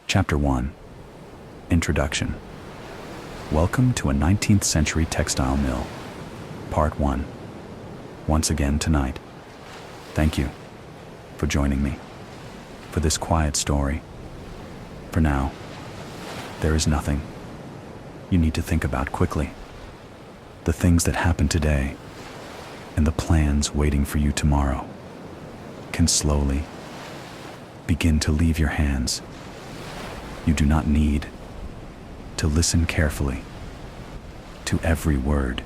Chapter 1. Introduction. Welcome to a 19th century textile mill. Part 1. Once again tonight. Thank you for joining me for this quiet story. For now, there is nothing you need to think about quickly. The things that happen today and the plans waiting for you tomorrow can slowly begin to leave your hands. You do not need to listen carefully to every word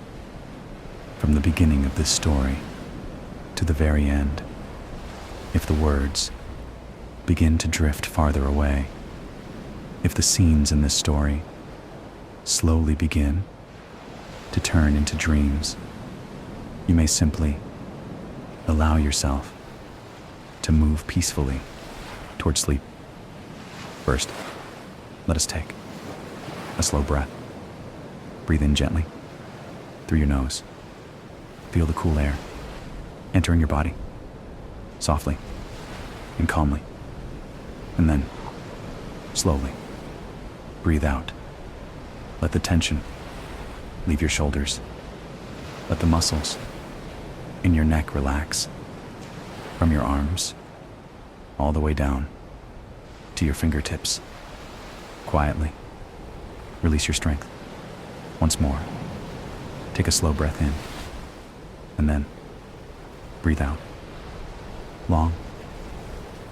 from the beginning of this story to the very end. If the words begin to drift farther away, if the scenes in this story slowly begin to turn into dreams, you may simply allow yourself to move peacefully toward sleep. First, let us take a slow breath. Breathe in gently through your nose. Feel the cool air entering your body, softly and calmly. And then, slowly, breathe out. Let the tension leave your shoulders. Let the muscles in your neck relax from your arms all the way down to your fingertips. Quietly, release your strength. Once more, take a slow breath in, and then breathe out, long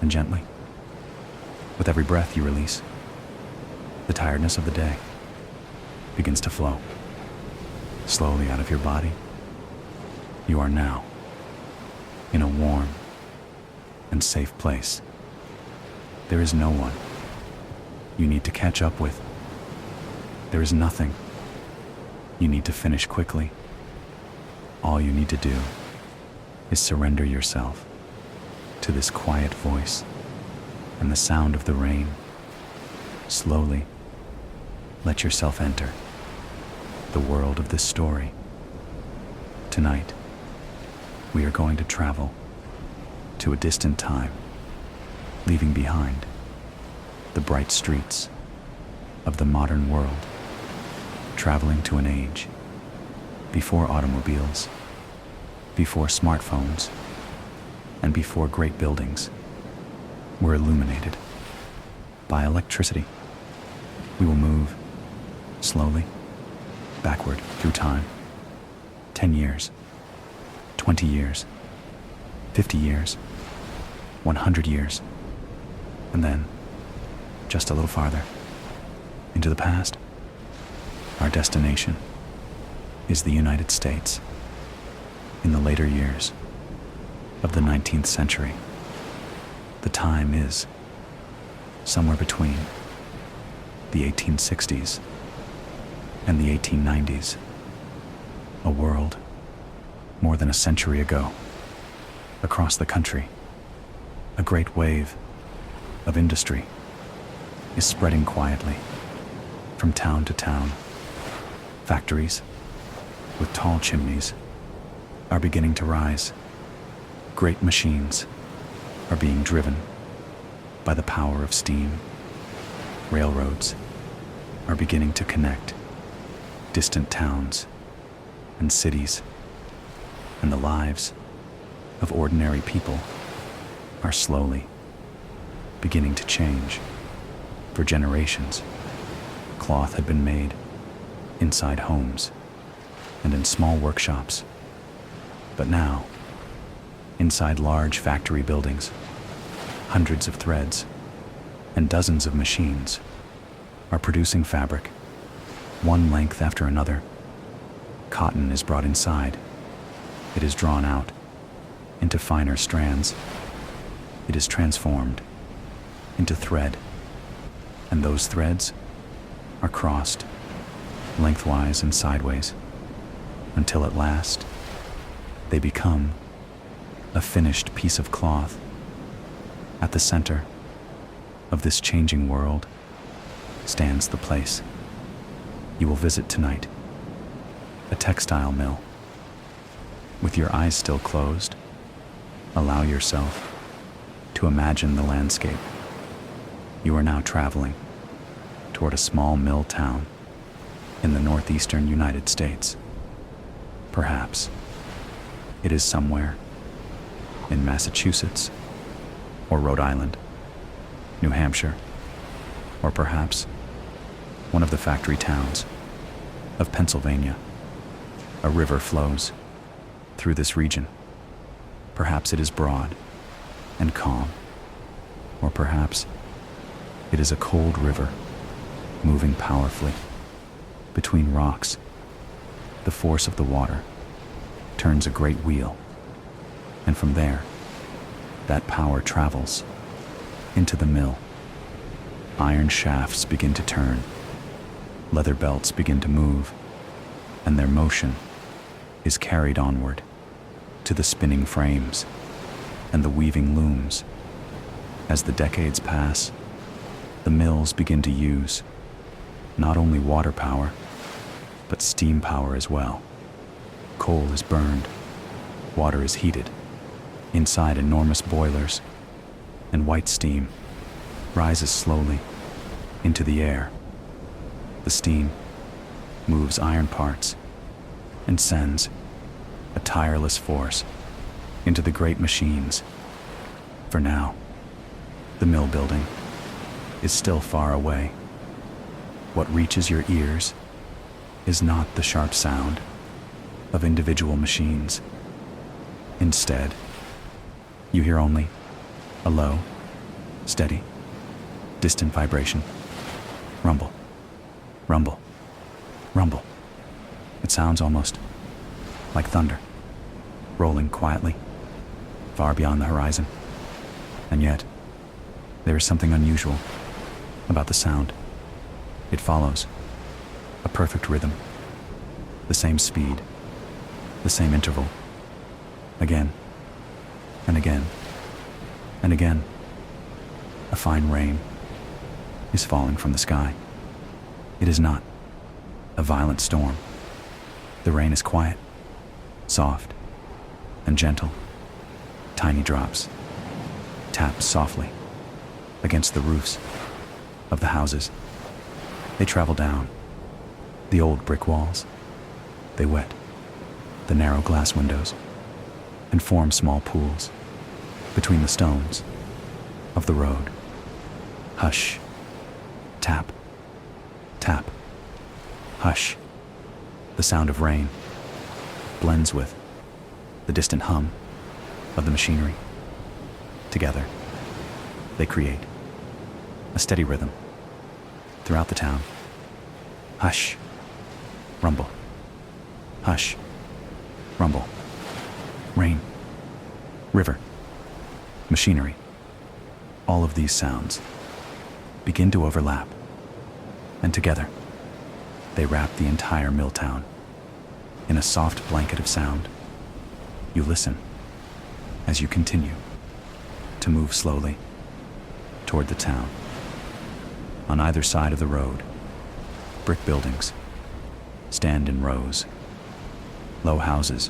and gently. With every breath you release, the tiredness of the day begins to flow slowly out of your body. You are now in a warm and safe place. There is no one you need to catch up with. There is nothing you need to finish quickly. All you need to do is surrender yourself to this quiet voice and the sound of the rain. Slowly, let yourself enter the world of this story. Tonight, we are going to travel to a distant time, leaving behind the bright streets of the modern world, traveling to an age before automobiles, before smartphones, and before great buildings were illuminated by electricity. We will move slowly backward through time. 10 years, 20 years, 50 years, 100 years, and then just a little farther into the past. Our destination is the United States in the later years of the 19th century. The time is somewhere between the 1860s and the 1890s. A world more than a century ago. Across the country, a great wave of industry is spreading quietly from town to town. Factories with tall chimneys are beginning to rise. Great machines are being driven by the power of steam. Railroads are beginning to connect distant towns and cities, and the lives of ordinary people are slowly beginning to change. For generations, cloth had been made inside homes and in small workshops. But now, inside large factory buildings, hundreds of threads and dozens of machines are producing fabric, one length after another. Cotton is brought inside. It is drawn out into finer strands. It is transformed into thread, and those threads are crossed lengthwise and sideways until at last they become a finished piece of cloth. At the center of this changing world stands the place you will visit tonight, a textile mill. With your eyes still closed, allow yourself to imagine the landscape. You are now traveling toward a small mill town in the northeastern United States. Perhaps it is somewhere in Massachusetts or Rhode Island, New Hampshire, or perhaps one of the factory towns of Pennsylvania. A river flows through this region. Perhaps it is broad and calm, or perhaps it is a cold river moving powerfully between rocks. The force of the water turns a great wheel, and from there, that power travels into the mill. Iron shafts begin to turn, leather belts begin to move, and their motion is carried onward to the spinning frames and the weaving looms. As the decades pass, the mills begin to use not only water power, but steam power as well. Coal is burned, water is heated inside enormous boilers, and white steam rises slowly into the air. The steam moves iron parts and sends a tireless force into the great machines. For now, the mill building is still far away. What reaches your ears is not the sharp sound of individual machines. Instead, you hear only a low, steady, distant vibration. Rumble, rumble, rumble. It sounds almost like thunder, rolling quietly, far beyond the horizon. And yet, there is something unusual about the sound. It follows a perfect rhythm, the same speed, the same interval, again and again and again. A fine rain is falling from the sky. It is not a violent storm. The rain is quiet, soft, and gentle. Tiny drops tap softly against the roofs of the houses. They travel down the old brick walls. They wet the narrow glass windows and form small pools between the stones of the road. Hush, tap, tap, hush. The sound of rain blends with the distant hum of the machinery. Together, they create a steady rhythm throughout the town. Hush, rumble, hush, rumble, rain, river, machinery. All of these sounds begin to overlap, and together, they wrap the entire mill town in a soft blanket of sound. You listen as you continue to move slowly toward the town. On either side of the road, brick buildings stand in rows. Low houses,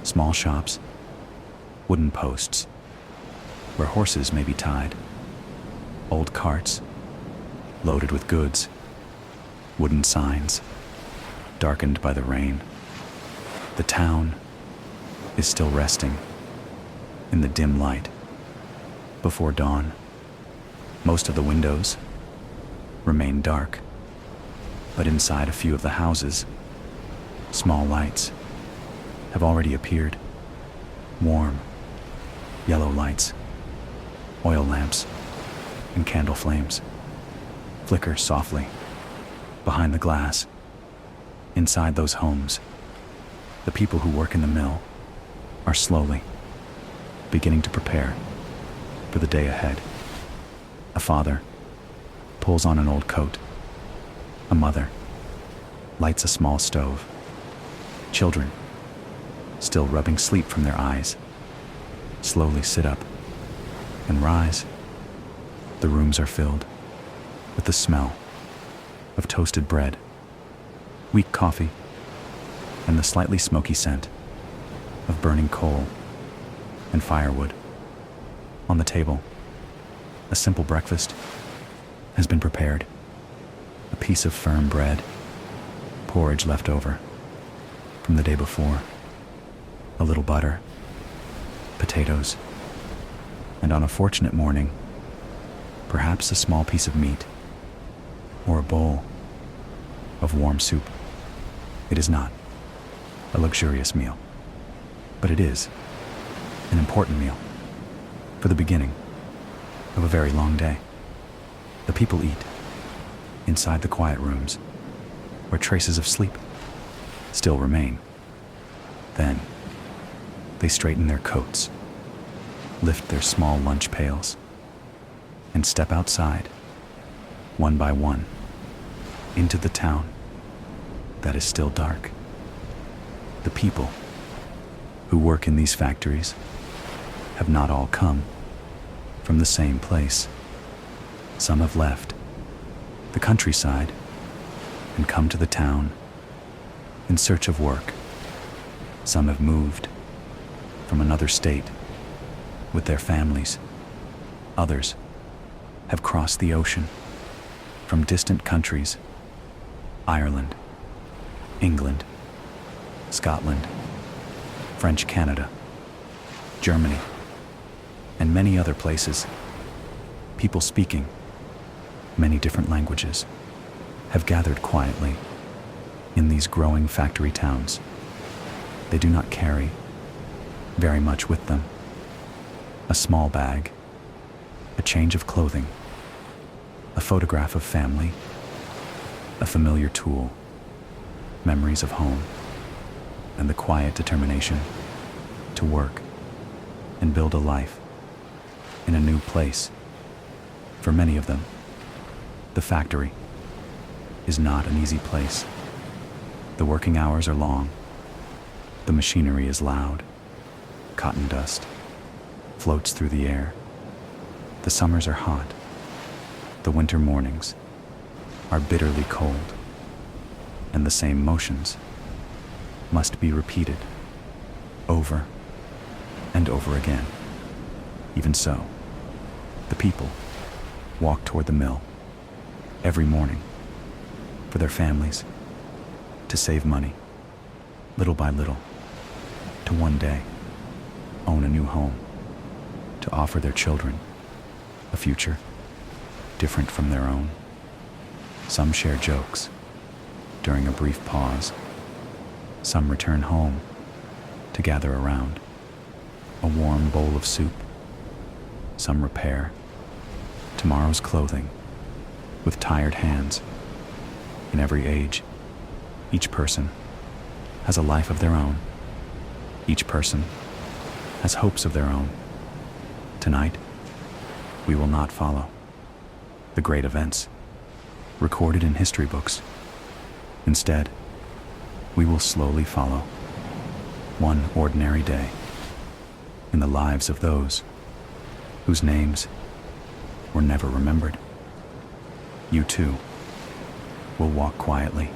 small shops, wooden posts where horses may be tied, old carts loaded with goods, wooden signs darkened by the rain. The town is still resting in the dim light before dawn. Most of the windows remain dark, but inside a few of the houses, small lights have already appeared. Warm, yellow lights, oil lamps, and candle flames flicker softly behind the glass. Inside those homes, the people who work in the mill are slowly beginning to prepare for the day ahead. A father pulls on an old coat. A mother lights a small stove. Children, still rubbing sleep from their eyes, slowly sit up and rise. The rooms are filled with the smell of toasted bread, weak coffee, and the slightly smoky scent of burning coal and firewood. On the table, a simple breakfast has been prepared. A piece of firm bread, porridge left over from the day before, a little butter, potatoes, and on a fortunate morning, perhaps a small piece of meat or a bowl of warm soup. It is not a luxurious meal, but it is an important meal for the beginning of a very long day. The people eat inside the quiet rooms where traces of sleep still remain. Then they straighten their coats, lift their small lunch pails, and step outside, one by one, into the town that is still dark. The people who work in these factories have not all come from the same place. Some have left the countryside and come to the town in search of work. Some have moved from another state with their families. Others have crossed the ocean from distant countries: Ireland, England, Scotland, French Canada, Germany, and many other places. People speaking many different languages have gathered quietly in these growing factory towns. They do not carry very much with them. A small bag, a change of clothing, a photograph of family, a familiar tool, memories of home, and the quiet determination to work and build a life in a new place. For many of them, the factory is not an easy place. The working hours are long. The machinery is loud. Cotton dust floats through the air. The summers are hot. The winter mornings are bitterly cold. And the same motions must be repeated over and over again. Even so, the people walk toward the mill every morning for their families, to save money, little by little, to one day own a new home, to offer their children a future different from their own. Some share jokes during a brief pause. Some return home to gather around a warm bowl of soup. Some repair tomorrow's clothing with tired hands. In every age, each person has a life of their own. Each person has hopes of their own. Tonight, we will not follow the great events recorded in history books. Instead, we will slowly follow one ordinary day in the lives of those whose names were never remembered. You too will walk quietly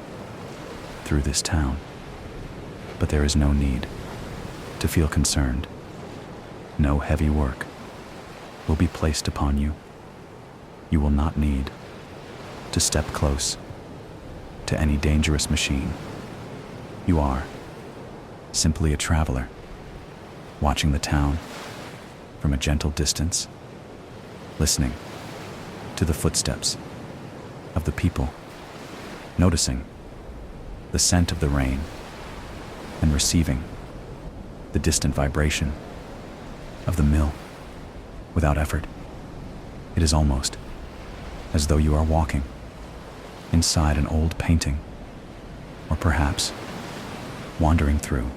through this town, but there is no need to feel concerned. No heavy work will be placed upon you. You will not need to step close to any dangerous machine. You are simply a traveler, watching the town from a gentle distance, listening to the footsteps of the people, noticing the scent of the rain, and receiving the distant vibration of the mill without effort. It is almost as though you are walking inside an old painting, or perhaps wandering through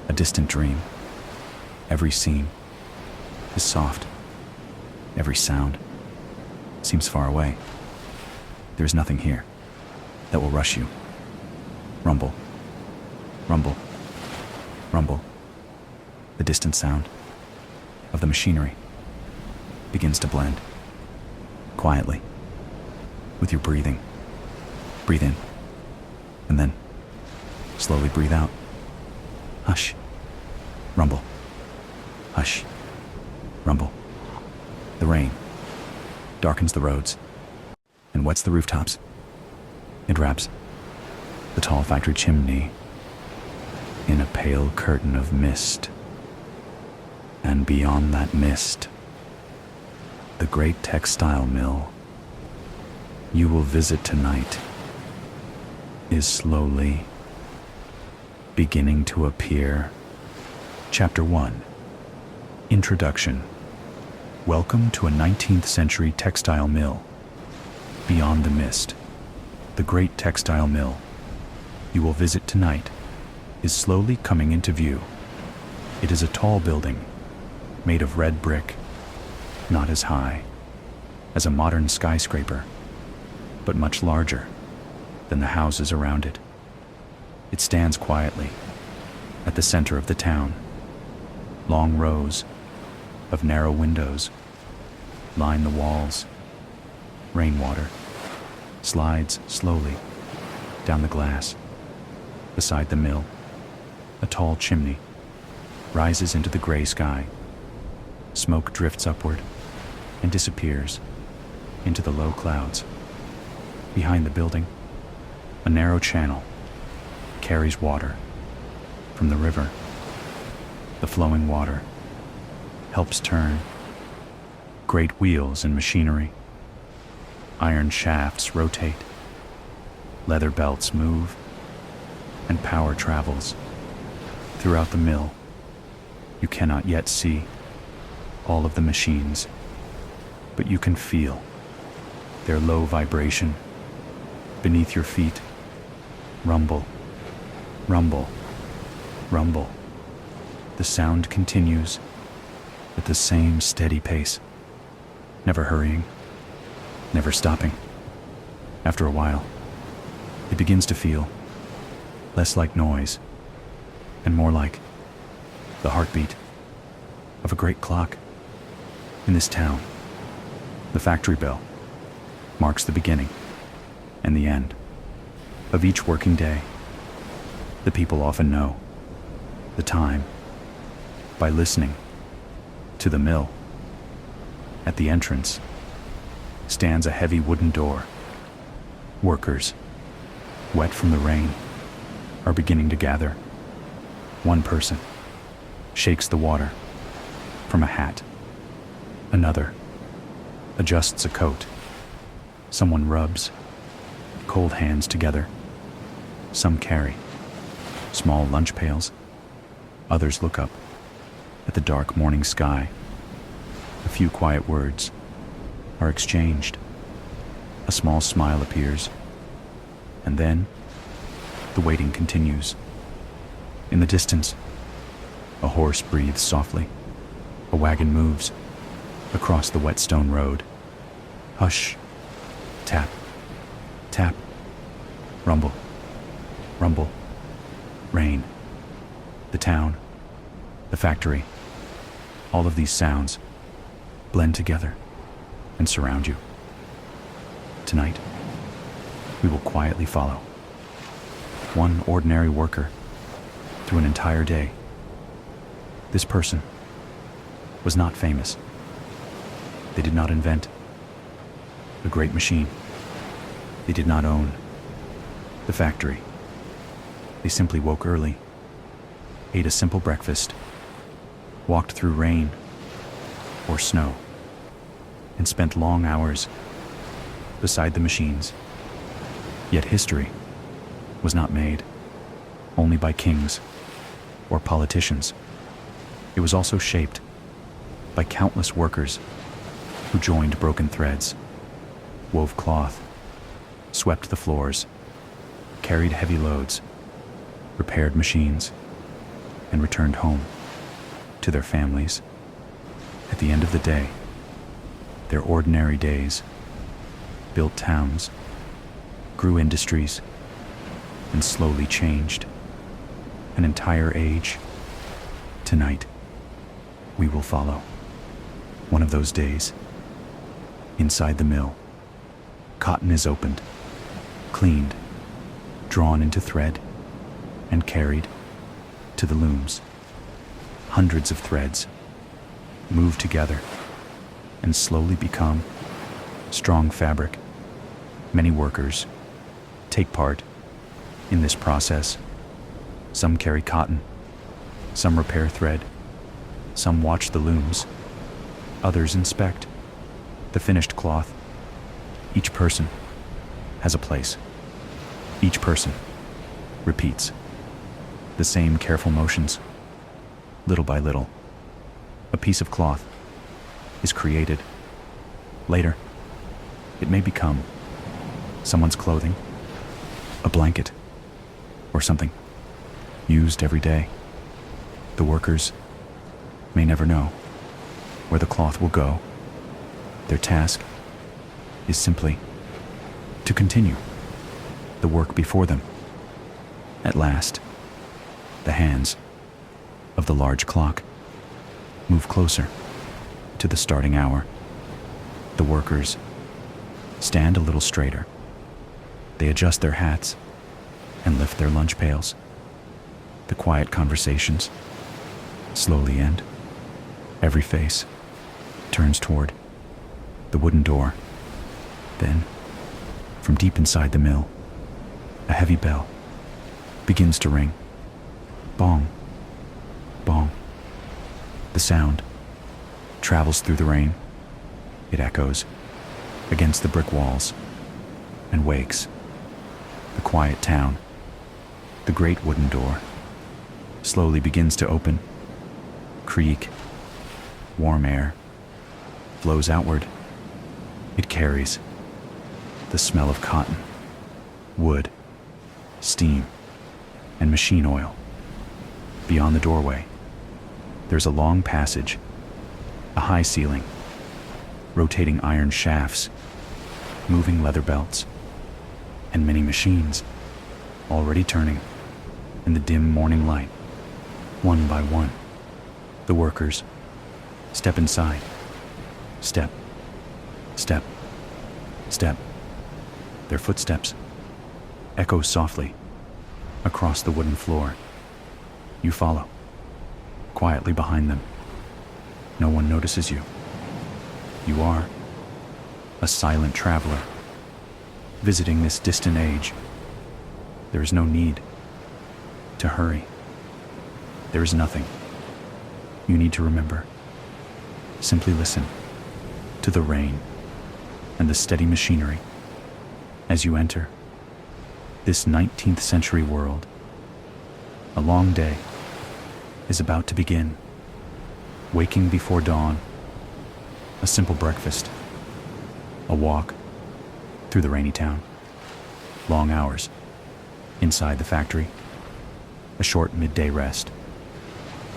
a distant dream. Every scene is soft. Every sound seems far away. There is nothing here that will rush you. Rumble, rumble, rumble. The distant sound of the machinery begins to blend quietly with your breathing. Breathe in, and then slowly breathe out. Hush, rumble, hush, rumble. The rain darkens the roads and wets the rooftops. It wraps the tall factory chimney in a pale curtain of mist. And beyond that mist, the great textile mill you will visit tonight is slowly beginning to appear. Chapter 1. Introduction. Welcome to a 19th century textile mill. Beyond the mist, the great textile mill you will visit tonight is slowly coming into view. It is a tall building made of red brick, not as high as a modern skyscraper, but much larger than the houses around it. It stands quietly at the center of the town. Long rows of narrow windows line the walls. Rainwater slides slowly down the glass. Beside the mill, a tall chimney rises into the gray sky. Smoke drifts upward and disappears into the low clouds. Behind the building, a narrow channel carries water from the river. The flowing water helps turn great wheels and machinery. Iron shafts rotate, leather belts move, and power travels throughout the mill. You cannot yet see all of the machines, but you can feel their low vibration beneath your feet. Rumble, rumble, rumble. The sound continues at the same steady pace, never hurrying, never stopping. After a while, it begins to feel less like noise and more like the heartbeat of a great clock. In this town, the factory bell marks the beginning and the end of each working day. The people often know the time by listening to the mill. At the entrance stands a heavy wooden door. Workers, wet from the rain, are beginning to gather. One person shakes the water from a hat. Another adjusts a coat. Someone rubs cold hands together. Some carry small lunch pails. Others look up at the dark morning sky. A few quiet words are exchanged. A small smile appears. And then the waiting continues. In the distance, a horse breathes softly. A wagon moves across the wet stone road. Hush. Tap. Tap. Rumble. Rumble. Rain. The town. The factory. All of these sounds blend together and surround you. Tonight, we will quietly follow one ordinary worker through an entire day. This person was not famous. They did not invent a great machine. They did not own the factory. They simply woke early, ate a simple breakfast, walked through rain or snow, and spent long hours beside the machines. Yet history was not made only by kings or politicians. It was also shaped by countless workers who joined broken threads, wove cloth, swept the floors, carried heavy loads, repaired machines, and returned home to their families. At the end of the day, their ordinary days built towns, grew industries, and slowly changed an entire age. Tonight, we will follow one of those days. Inside the mill, cotton is opened, cleaned, drawn into thread, and carried to the looms. Hundreds of threads move together and slowly become strong fabric. Many workers take part in this process. Some carry cotton, some repair thread, some watch the looms, others inspect the finished cloth. Each person has a place. Each person repeats the same careful motions. Little by little, a piece of cloth is created. Later, it may become someone's clothing, a blanket, or something used every day. The workers may never know where the cloth will go. Their task is simply to continue the work before them. At last, the hands of the large clock move closer to the starting hour. The workers stand a little straighter. They adjust their hats and lift their lunch pails. The quiet conversations slowly end. Every face turns toward the wooden door. Then, from deep inside the mill, a heavy bell begins to ring. Bong, bong. The sound travels through the rain. It echoes against the brick walls and wakes the quiet town. The great wooden door slowly begins to open. Creak. Warm air flows outward. It carries the smell of cotton, wood, steam, and machine oil. Beyond the doorway, there's a long passage, a high ceiling, rotating iron shafts, moving leather belts, and many machines already turning in the dim morning light. One by one, the workers step inside. Step, step, step. Their footsteps echo softly across the wooden floor. You follow, quietly behind them. No one notices you. You are a silent traveler, visiting this distant age. There is no need to hurry. There is nothing you need to remember. Simply listen to the rain and the steady machinery as you enter this 19th century world. A long day is about to begin. Waking before dawn, a simple breakfast, a walk through the rainy town, long hours inside the factory, a short midday rest,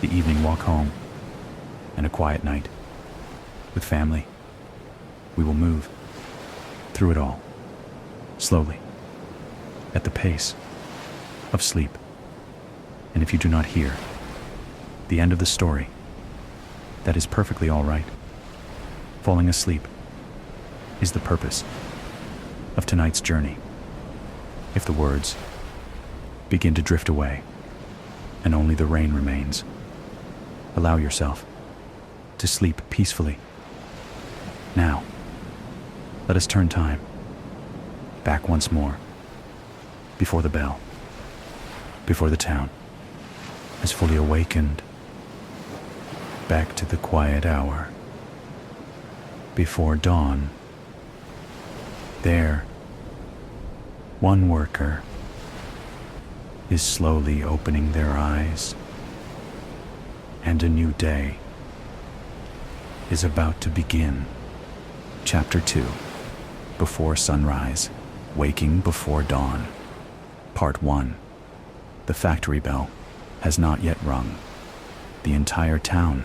the evening walk home, and a quiet night with family. We will move through it all, slowly, at the pace of sleep. And if you do not hear the end of the story, that is perfectly all right. Falling asleep is the purpose of tonight's journey. If the words begin to drift away and only the rain remains, allow yourself to sleep peacefully. Now, let us turn time back once more, before the bell, before the town has fully awakened, back to the quiet hour, before dawn. There, one worker is slowly opening their eyes, and a new day is about to begin. Chapter 2. Before Sunrise, Waking Before Dawn. Part 1. The factory bell has not yet rung. The entire town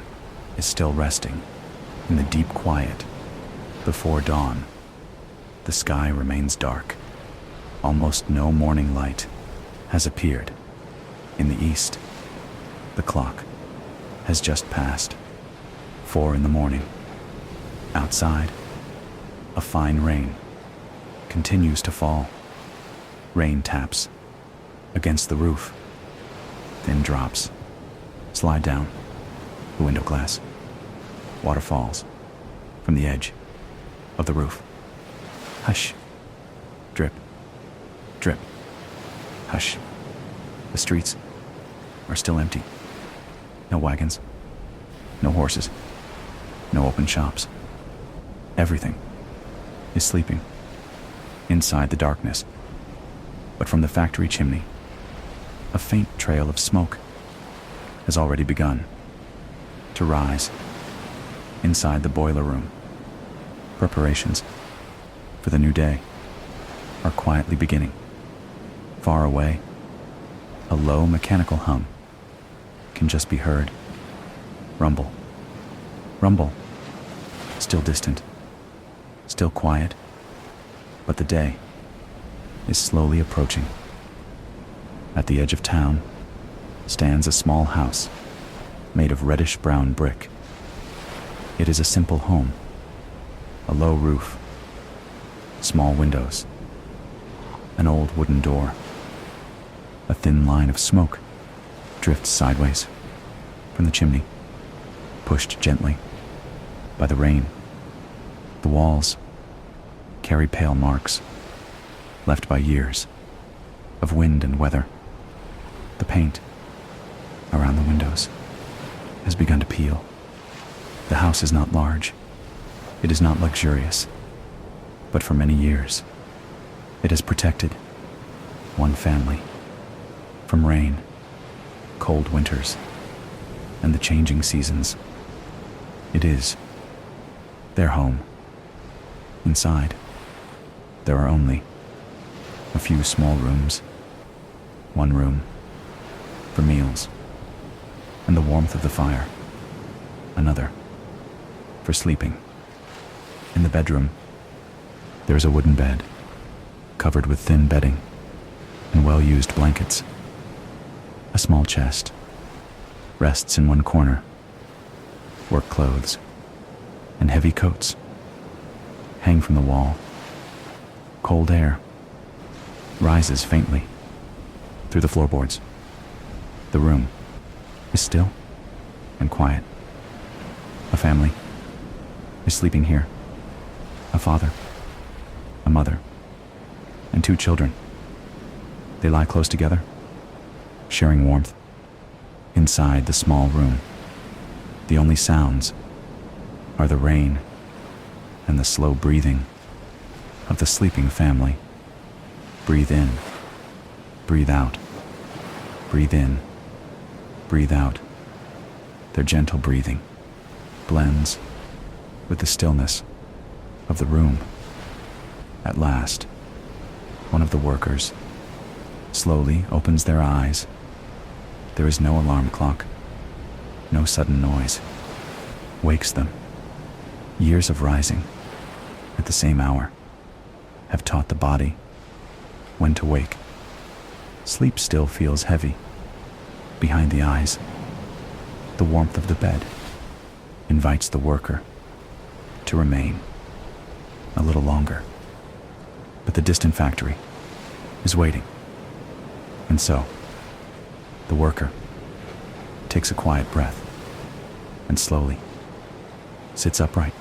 is still resting in the deep quiet before dawn. The sky remains dark. Almost no morning light has appeared. In the east, the clock has just passed 4 in the morning. Outside, a fine rain continues to fall. Rain taps against the roof. Thin drops slide down the window glass. Water falls from the edge of the roof. Hush. Drip. Drip. Hush. The streets are still empty. No wagons. No horses. No open shops. Everything is sleeping inside the darkness. But from the factory chimney, a faint trail of smoke has already begun to rise inside the boiler room. Preparations for the new day are quietly beginning. Far away, a low mechanical hum can just be heard. Rumble. Rumble. Still distant. Still quiet. But the day is slowly approaching. At the edge of town stands a small house made of reddish-brown brick. It is a simple home. A low roof. Small windows. An old wooden door. A thin line of smoke drifts sideways from the chimney, pushed gently by the rain. The walls carry pale marks left by years of wind and weather. The paint around the windows has begun to peel. The house is not large. It is not luxurious. But for many years, it has protected one family from rain, cold winters, and the changing seasons. It is their home. Inside, there are only a few small rooms. One room for meals and the warmth of the fire. Another for sleeping. In the bedroom, there is a wooden bed covered with thin bedding and well-used blankets. A small chest rests in one corner. Work clothes and heavy coats hang from the wall. Cold air rises faintly through the floorboards. The room is still and quiet. A family is sleeping here. A father, a mother, and 2 children. They lie close together, sharing warmth. Inside the small room, the only sounds are the rain and the slow breathing of the sleeping family. Breathe in, breathe out, breathe in, breathe out. Their gentle breathing blends with the stillness of the room. At last, one of the workers slowly opens their eyes. There is no alarm clock, no sudden noise wakes them. Years of rising at the same hour have taught the body when to wake. Sleep still feels heavy behind the eyes. The warmth of the bed invites the worker to remain a little longer. But the distant factory is waiting. And so, the worker takes a quiet breath and slowly sits upright.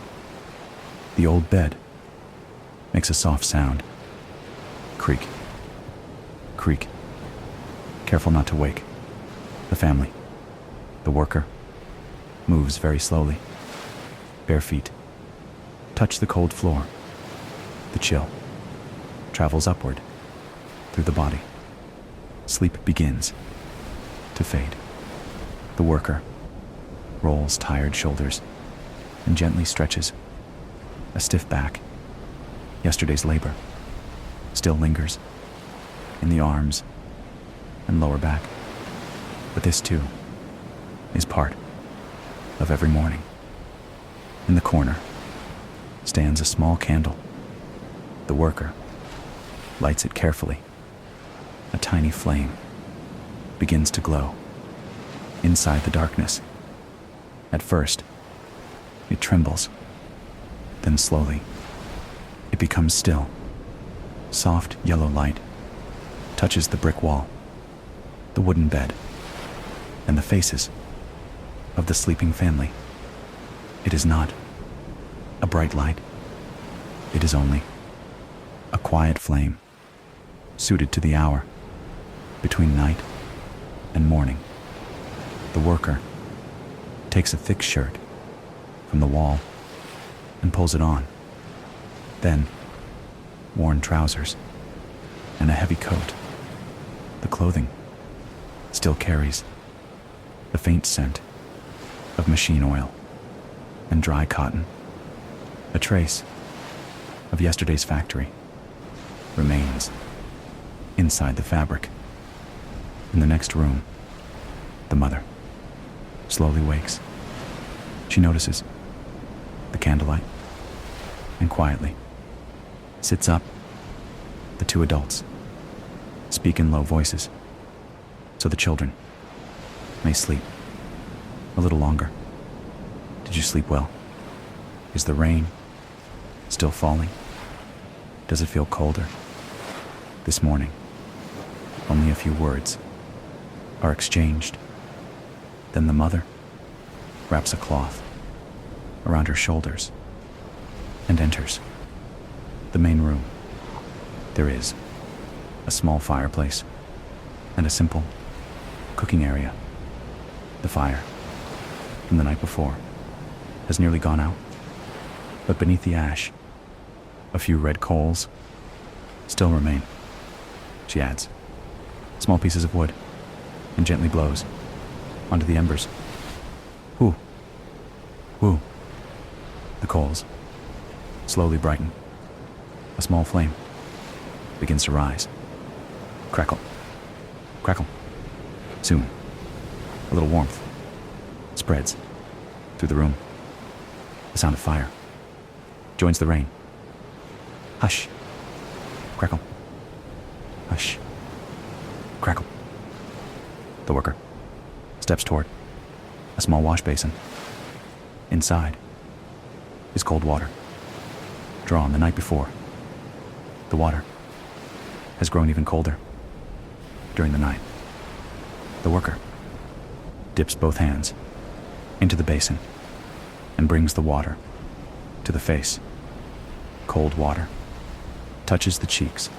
The old bed makes a soft sound. Creak. Creak. Careful not to wake. The family, the worker, moves very slowly. Bare feet touch the cold floor. The chill travels upward through the body. Sleep begins to fade. The worker rolls tired shoulders and gently stretches. A stiff back. Yesterday's labor still lingers in the arms and lower back. But this too is part of every morning. In the corner stands a small candle. The worker lights it carefully. A tiny flame begins to glow inside the darkness. At first, it trembles. Then slowly, it becomes still. Soft yellow light touches the brick wall, the wooden bed, and the faces of the sleeping family. It is not a bright light. It is only a quiet flame suited to the hour. Between night and morning, the worker takes a thick shirt from the wall and pulls it on. Then, worn trousers and a heavy coat. The clothing still carries the faint scent of machine oil and dry cotton. A trace of yesterday's factory remains inside the fabric. In the next room, the mother slowly wakes. She notices the candlelight and quietly sits up. The two adults speak in low voices so the children may sleep a little longer. Did you sleep well? Is the rain still falling? Does it feel colder this morning? Only a few words are exchanged. Then the mother wraps a cloth around her shoulders and enters the main room. There is a small fireplace and a simple cooking area. The fire from the night before has nearly gone out, but beneath the ash, a few red coals still remain. She adds small pieces of wood and gently blows onto the embers. Whoo, whoo. The coals slowly brighten. A small flame begins to rise. Crackle, crackle. Soon, a little warmth spreads through the room. The sound of fire joins the rain. Hush, crackle, hush, crackle. The worker steps toward a small wash basin. Inside is cold water, drawn the night before. The water has grown even colder during the night. The worker dips both hands into the basin and brings the water to the face. Cold water touches the cheeks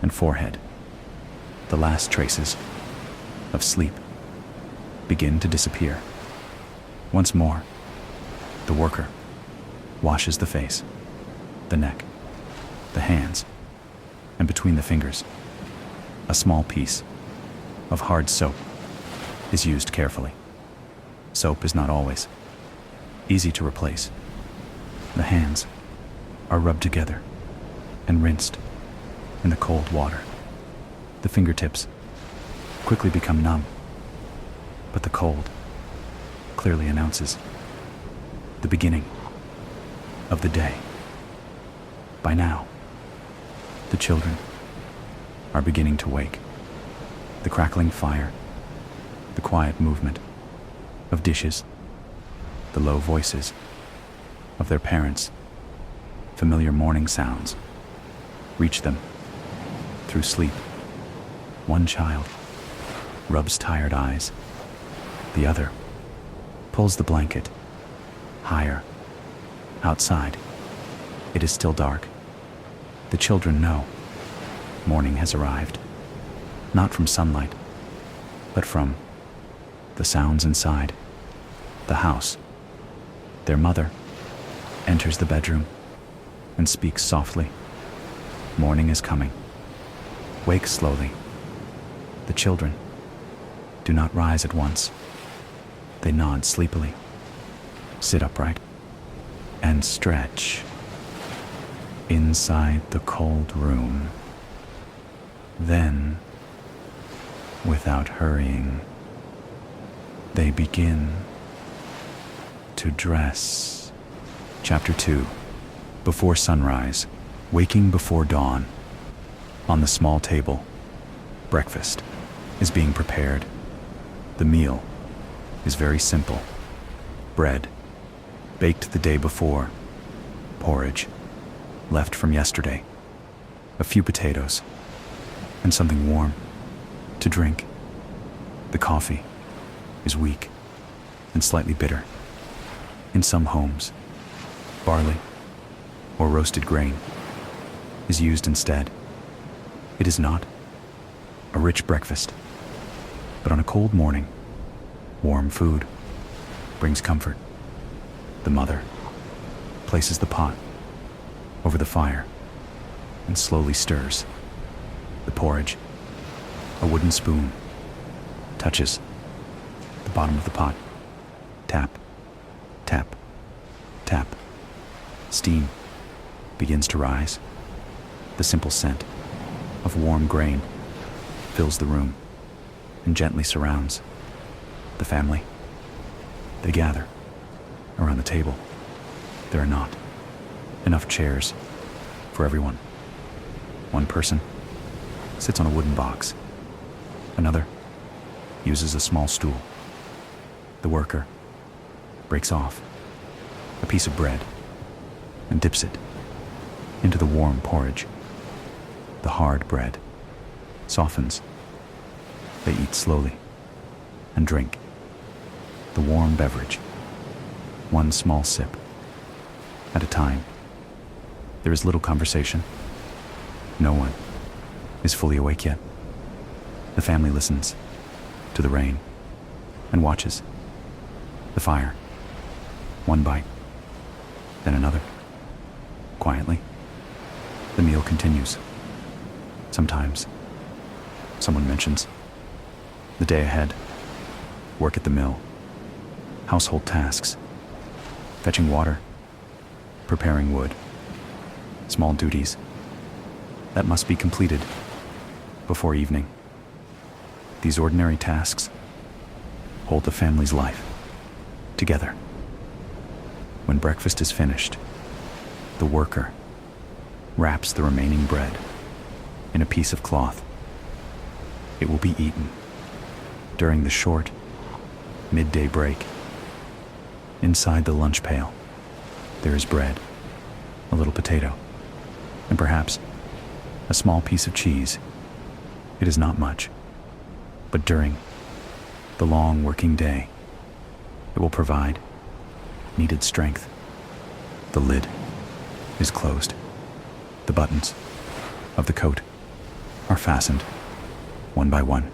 and forehead. The last traces of sleep begin to disappear. Once more, the worker washes the face, the neck, the hands, and between the fingers, a small piece of hard soap is used carefully. Soap is not always easy to replace. The hands are rubbed together and rinsed in the cold water. The fingertips quickly become numb, but the cold clearly announces the beginning of the day. By now, the children are beginning to wake. The crackling fire, the quiet movement of dishes, the low voices of their parents, familiar morning sounds reach them through sleep. One child rubs tired eyes. The other pulls the blanket higher. Outside, it is still dark. The children know morning has arrived, not from sunlight, but from the sounds inside the house. Their mother enters the bedroom and speaks softly. Morning is coming. Wake slowly. The children do not rise at once. They nod sleepily, sit upright, and stretch. Inside the cold room. Then, without hurrying, they begin to dress. Chapter 2. Before sunrise, waking before dawn. On the small table, breakfast is being prepared. The meal is very simple. Bread, baked the day before. Porridge, left from yesterday. A few potatoes, and something warm to drink. The coffee is weak and slightly bitter. In some homes, barley or roasted grain is used instead. It is not A rich breakfast. But on a cold morning, warm food brings comfort. The mother places the pot over the fire and slowly stirs the porridge. A wooden spoon touches the bottom of the pot. Tap, tap, tap. Steam begins to rise. The simple scent of warm grain fills the room and gently surrounds the family. They gather around the table. There are not enough chairs for everyone. One person sits on a wooden box. Another uses a small stool. The worker breaks off a piece of bread and dips it into the warm porridge. The hard bread softens. They eat slowly and drink the warm beverage, one small sip at a time. There is little conversation. No one is fully awake yet. The family listens to the rain and watches the fire. One bite, then another. Quietly, the meal continues. Sometimes, someone mentions the day ahead, work at the mill, household tasks, fetching water, preparing wood, small duties that must be completed before evening. These ordinary tasks hold the family's life together. When breakfast is finished, the worker wraps the remaining bread in a piece of cloth. It will be eaten during the short midday break. Inside the lunch pail, there is bread, a little potato, and perhaps a small piece of cheese. It is not much, but during the long working day, it will provide needed strength. The lid is closed. The buttons of the coat are fastened, one by one.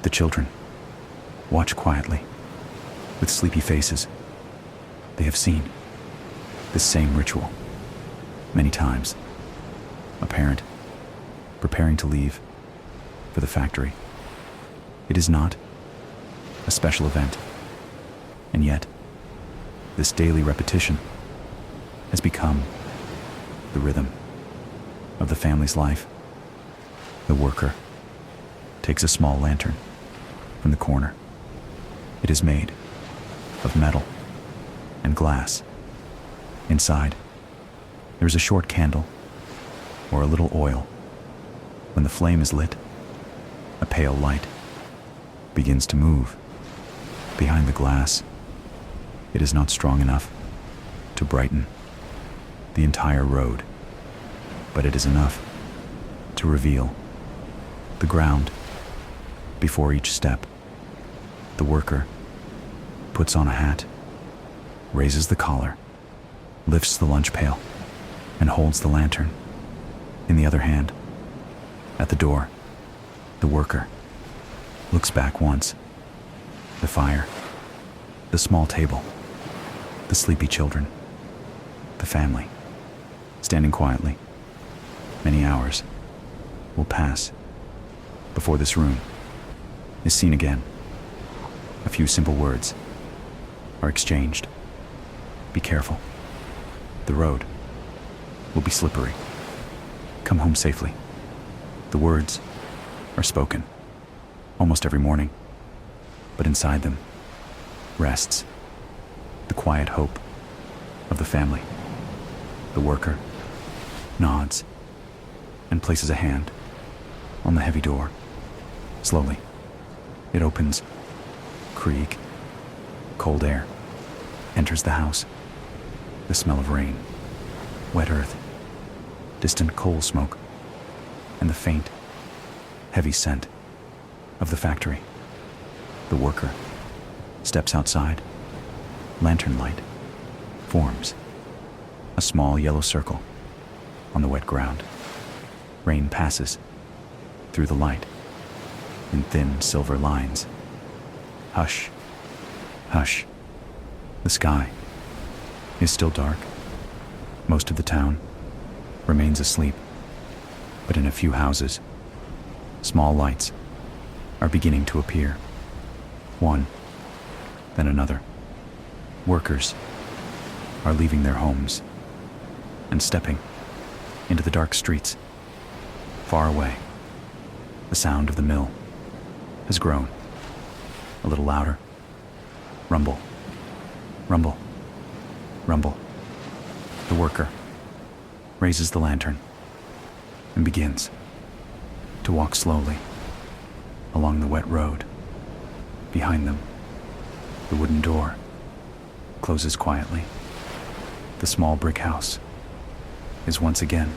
The children watch quietly, with sleepy faces. They have seen this same ritual many times. A parent preparing to leave for the factory. It is not a special event, and yet this daily repetition has become the rhythm of the family's life. The worker takes a small lantern from the corner. It is made of metal and glass. Inside, there is a short candle or a little oil. When the flame is lit, a pale light begins to move. Behind the glass, it is not strong enough to brighten the entire road, but it is enough to reveal the ground before each step. The worker puts on a hat, raises the collar, lifts the lunch pail, and holds the lantern in the other hand. At the door, the worker looks back once. The fire, the small table, the sleepy children, the family, standing quietly. Many hours will pass before this room is seen again. A few simple words are exchanged. Be careful. The road will be slippery. Come home safely. The words are spoken almost every morning, but inside them rests the quiet hope of the family. The worker nods and places a hand on the heavy door. Slowly, it opens. Creak. Cold air enters the house. The smell of rain, wet earth, distant coal smoke, and the faint, heavy scent of the factory. The worker steps outside. Lantern light forms a small yellow circle on the wet ground. Rain passes through the light. in thin silver lines. Hush, hush. The sky is still dark. Most of the town remains asleep, but in a few houses, small lights are beginning to appear. One, then another. Workers are leaving their homes and stepping into the dark streets. Far away, the sound of the mill has grown a little louder. Rumble, rumble, rumble. The worker raises the lantern and begins to walk slowly along the wet road. Behind them, the wooden door closes quietly. The small brick house is once again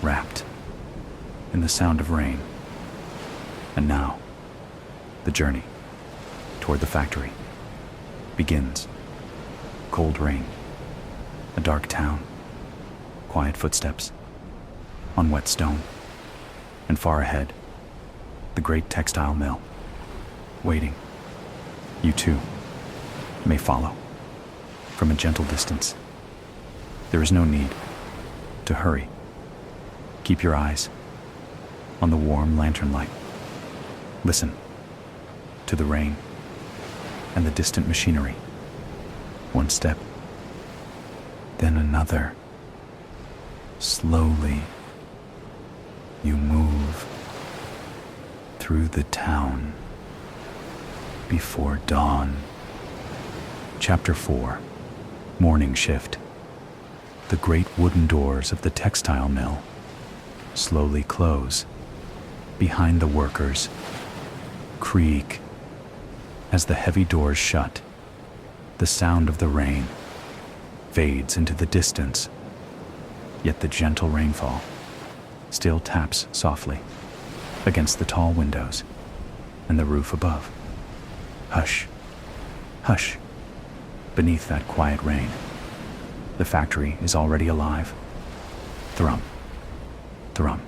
wrapped in the sound of rain. And now, the journey toward the factory begins. Cold rain, a dark town, quiet footsteps on wet stone, and far ahead, the great textile mill, waiting. You too may follow from a gentle distance. There is no need to hurry. Keep your eyes on the warm lantern light. Listen to the rain and the distant machinery. One step, then another. Slowly, you move through the town before dawn. Chapter 4. Morning Shift. The great wooden doors of the textile mill slowly close behind the workers. Creak as the heavy doors shut. The sound of the rain fades into the distance, yet the gentle rainfall still taps softly against the tall windows and the roof above. Hush, hush. Beneath that quiet rain, the factory is already alive. Thrum, thrum,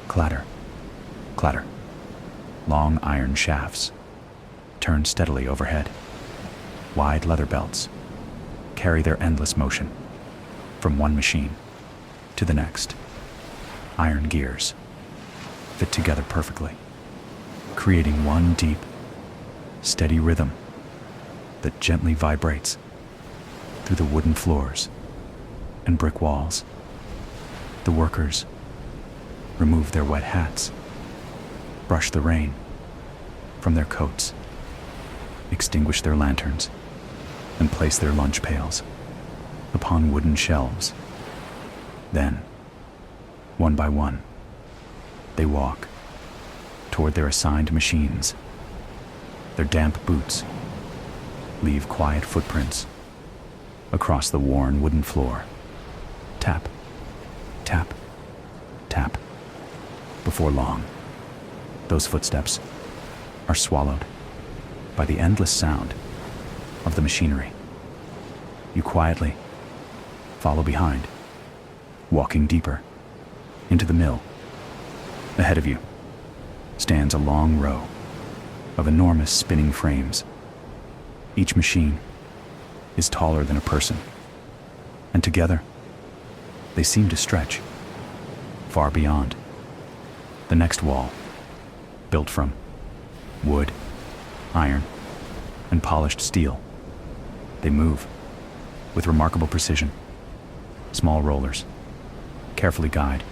clatter, clatter. Long iron shafts turn steadily overhead. Wide leather belts carry their endless motion from one machine to the next. Iron gears fit together perfectly, creating one deep, steady rhythm that gently vibrates through the wooden floors and brick walls. The workers remove their wet hats, brush the rain from their coats, extinguish their lanterns, and place their lunch pails upon wooden shelves. Then, one by one, they walk toward their assigned machines. Their damp boots leave quiet footprints across the worn wooden floor. Tap, tap, tap. Before long, those footsteps are swallowed by the endless sound of the machinery. You quietly follow behind, walking deeper into the mill. Ahead of you stands a long row of enormous spinning frames. Each machine is taller than a person, and together they seem to stretch far beyond. The next wall, built from wood, iron, and polished steel. They move with remarkable precision. Small rollers carefully guide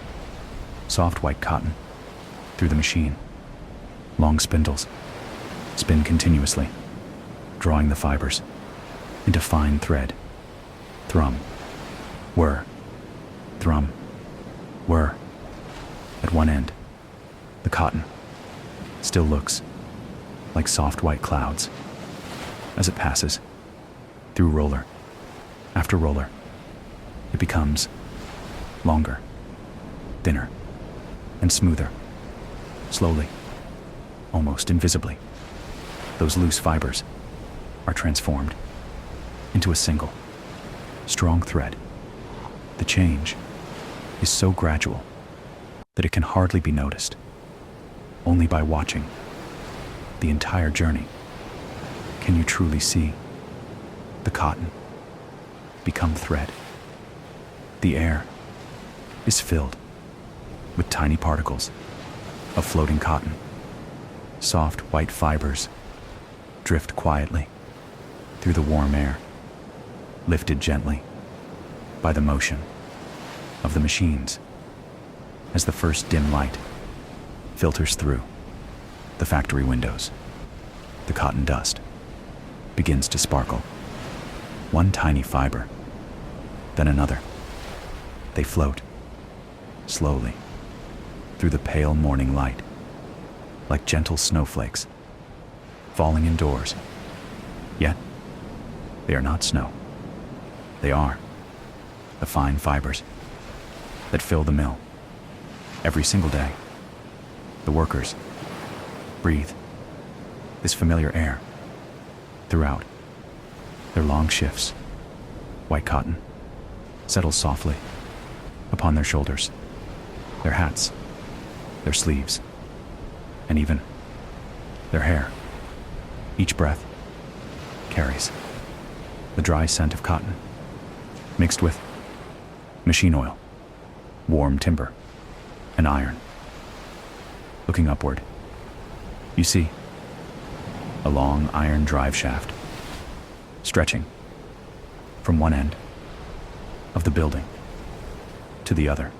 soft white cotton through the machine. Long spindles spin continuously, drawing the fibers into fine thread. Thrum, whir, thrum, whir. At one end, the cotton still looks like soft white clouds. As it passes through roller after roller, it becomes longer, thinner, and smoother. Slowly, almost invisibly, those loose fibers are transformed into a single, strong thread. The change is so gradual that it can hardly be noticed. Only by watching the entire journey can you truly see the cotton become thread. The air is filled with tiny particles of floating cotton. Soft white fibers drift quietly through the warm air, lifted gently by the motion of the machines. As the first dim light filters through the factory windows, the cotton dust begins to sparkle. One tiny fiber, then another. They float slowly through the pale morning light, like gentle snowflakes falling indoors. Yet, they are not snow. They are the fine fibers that fill the mill. Every single day, the workers breathe this familiar air throughout their long shifts. White cotton settles softly upon their shoulders, their hats, their sleeves, and even their hair. Each breath carries the dry scent of cotton mixed with machine oil, warm timber, and iron. Looking upward, you see a long iron drive shaft stretching from one end of the building to the other.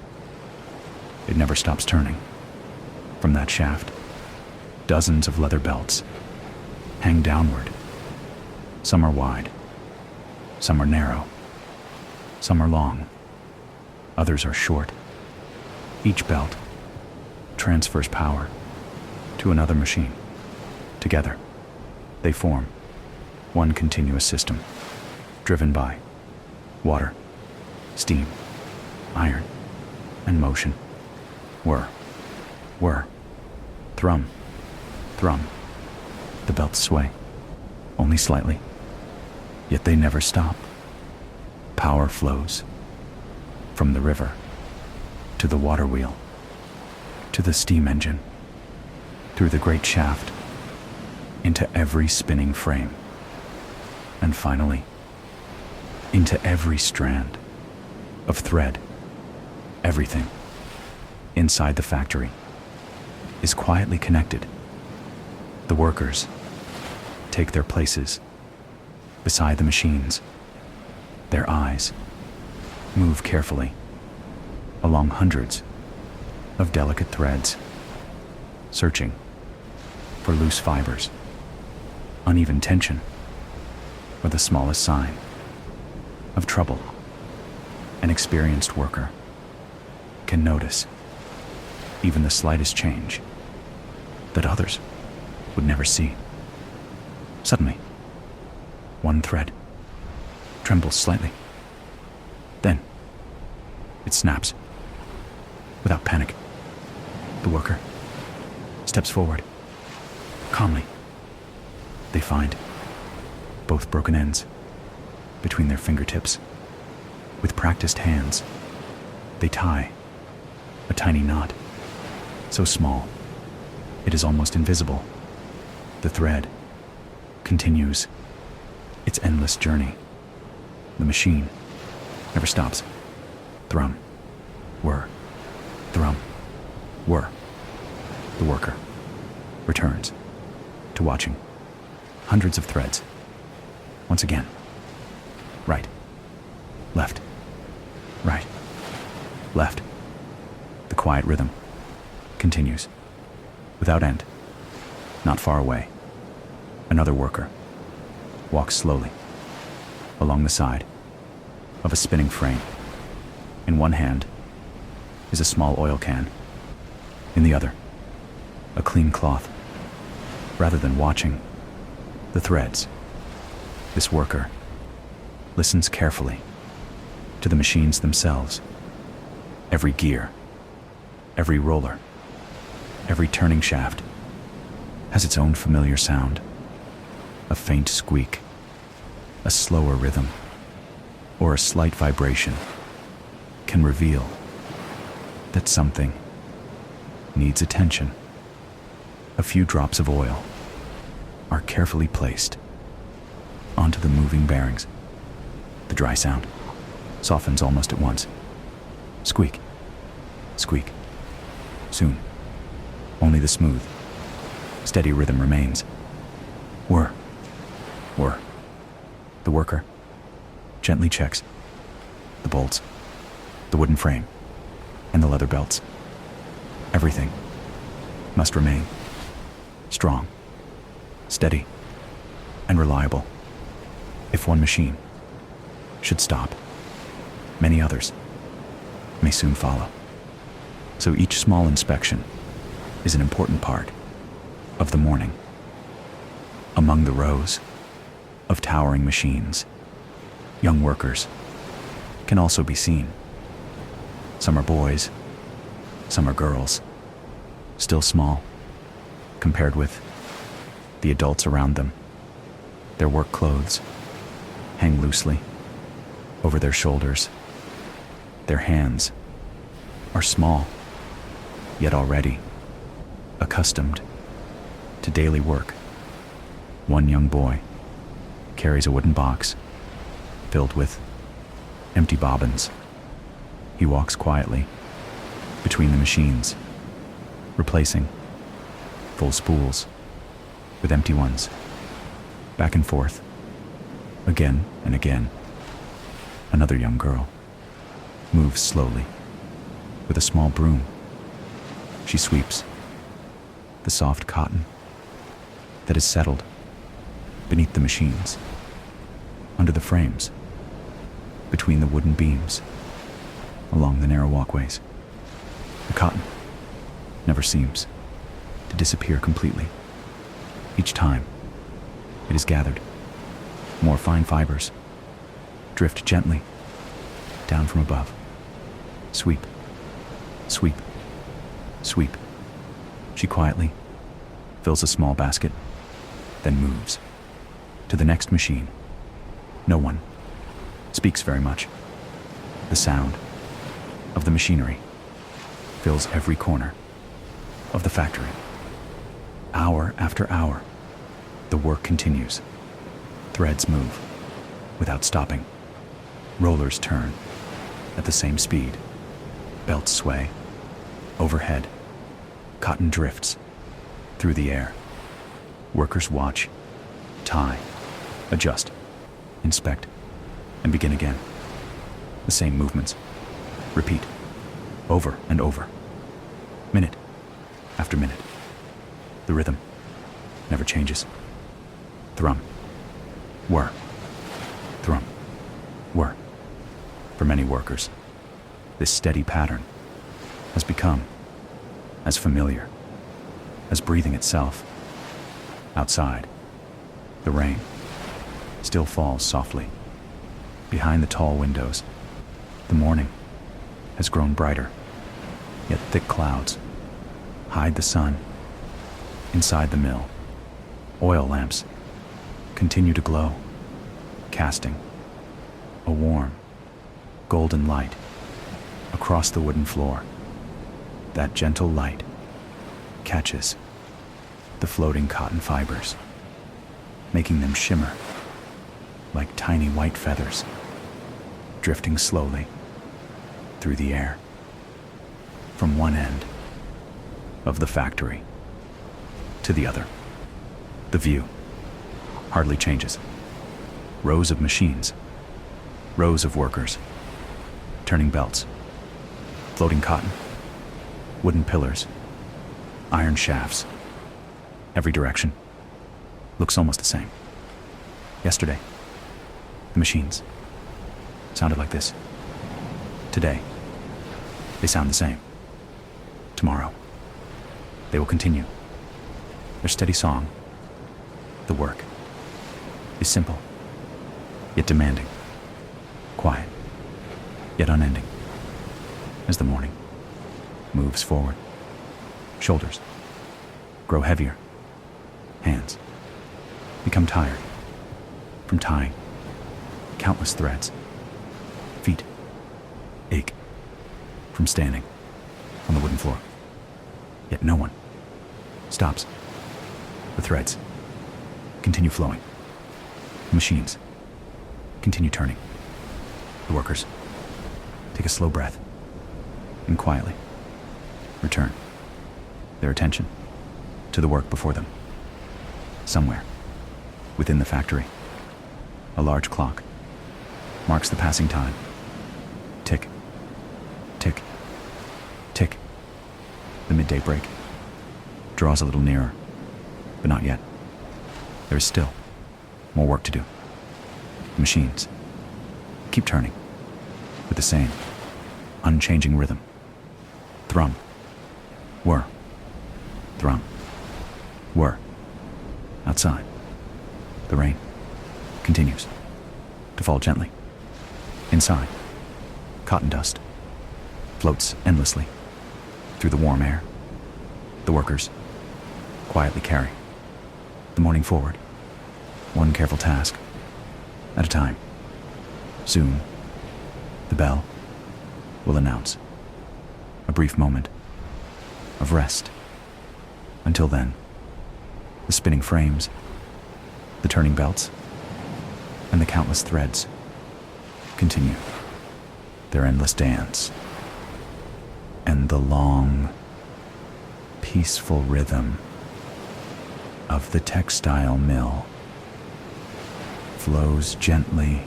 It never stops turning. From that shaft, dozens of leather belts hang downward. Some are wide, some are narrow, some are long, others are short. Each belt transfers power to another machine. Together, they form one continuous system, driven by water, steam, iron, and motion. Whir, whir, thrum, thrum. The belts sway, only slightly, yet they never stop. Power flows from the river to the water wheel, to the steam engine, through the great shaft, into every spinning frame, and finally, into every strand of thread. Everything inside the factory is quietly connected. The workers take their places beside the machines. Their eyes move carefully along hundreds of delicate threads, searching for loose fibers, uneven tension, or the smallest sign of trouble. An experienced worker can notice even the slightest change that others would never see. Suddenly, one thread trembles slightly. Then, it snaps. Without panic, the worker steps forward. Calmly, they find both broken ends between their fingertips. With practiced hands, they tie a tiny knot, so small it is almost invisible. The thread continues its endless journey. The machine never stops. Thrum, whir, thrum, whir. The worker returns to watching hundreds of threads. Once again, right, left, right, left. The quiet rhythm continues without end. Not far away, another worker walks slowly along the side of a spinning frame. In one hand is a small oil can. In the other, a clean cloth. Rather than watching the threads, this worker listens carefully to the machines themselves. Every gear, every roller, every turning shaft has its own familiar sound. A faint squeak, a slower rhythm, or a slight vibration can reveal that something needs attention. A few drops of oil are carefully placed onto the moving bearings. The dry sound softens almost at once. Squeak, squeak. Soon, only the smooth, steady rhythm remains. Whir, whir. The worker gently checks the bolts, the wooden frame, and the leather belts. Everything must remain strong, steady, and reliable. If one machine should stop, many others may soon follow. So each small inspection is an important part of the morning. Among the rows of towering machines, young workers can also be seen. Some are boys, some are girls, still small compared with the adults around them. Their work clothes hang loosely over their shoulders. Their hands are small, yet already accustomed to daily work. One young boy carries a wooden box filled with empty bobbins. He walks quietly between the machines, replacing full spools with empty ones, back and forth, again and again. Another young girl moves slowly with a small broom. She sweeps the soft cotton that is settled beneath the machines, under the frames, between the wooden beams, along the narrow walkways. The cotton never seems to disappear completely. Each time it is gathered, more fine fibers drift gently down from above. Sweep, sweep, sweep. She quietly fills a small basket, then moves to the next machine. No one speaks very much. The sound of the machinery fills every corner of the factory. Hour after hour, the work continues. Threads move without stopping. Rollers turn at the same speed. Belts sway. Overhead, cotton drifts through the air. Workers watch, tie, adjust, inspect, and begin again. The same movements repeat over and over, minute after minute. The rhythm never changes. Thrum, whir, thrum, whir. For many workers, this steady pattern has become as familiar as breathing itself. Outside, the rain still falls softly. Behind the tall windows, the morning has grown brighter, yet thick clouds hide the sun. Inside the mill, oil lamps continue to glow, casting a warm, golden light across the wooden floor. That gentle light catches the floating cotton fibers, making them shimmer like tiny white feathers, drifting slowly through the air. From one end of the factory to the other, the view hardly changes. Rows of machines, rows of workers, turning belts, floating cotton, wooden pillars, iron shafts. Every direction looks almost the same. Yesterday, the machines sounded like this. Today, they sound the same. Tomorrow, they will continue their steady song. The work is simple, yet demanding, quiet, yet unending. As the morning moves forward, shoulders grow heavier, hands become tired from tying countless threads, feet ache from standing on the wooden floor. Yet no one stops The threads continue flowing. The machines continue turning. The workers take a slow breath and quietly return their attention to the work before them. Somewhere within the factory, a large clock marks the passing time. Tick, tick, tick. The midday break draws a little nearer, but not yet. There is still more work to do. The machines keep turning with the same unchanging rhythm. Thrum, whir, thrum, whir. Outside, the rain continues to fall gently. Inside, cotton dust floats endlessly through the warm air. The workers quietly carry the morning forward, one careful task at a time. Soon, the bell will announce a brief moment of rest. Until then, the spinning frames, the turning belts, and the countless threads continue their endless dance. And the long, peaceful rhythm of the textile mill flows gently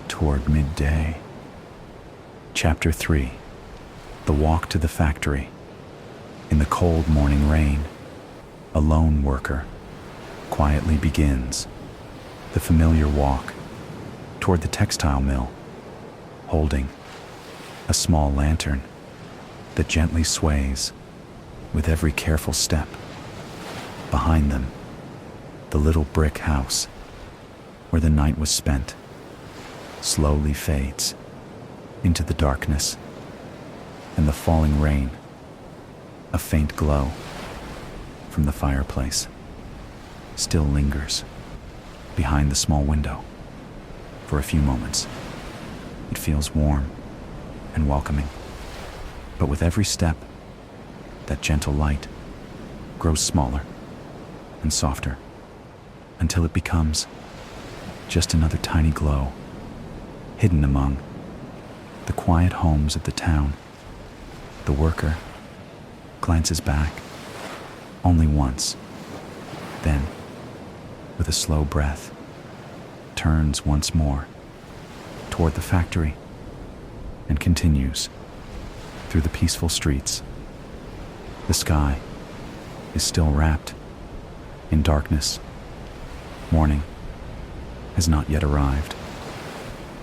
toward midday. Chapter 3. The walk to the factory. In the cold morning rain, a lone worker quietly begins the familiar walk toward the textile mill, holding a small lantern that gently sways with every careful step. Behind them, the little brick house where the night was spent slowly fades into the darkness, and the falling rain, a faint glow from the fireplace, still lingers behind the small window. For a few moments, it feels warm and welcoming, but with every step, that gentle light grows smaller and softer until it becomes just another tiny glow hidden among the quiet homes of the town. The worker glances back only once, then, with a slow breath, turns once more toward the factory and continues through the peaceful streets. The sky is still wrapped in darkness. Morning has not yet arrived,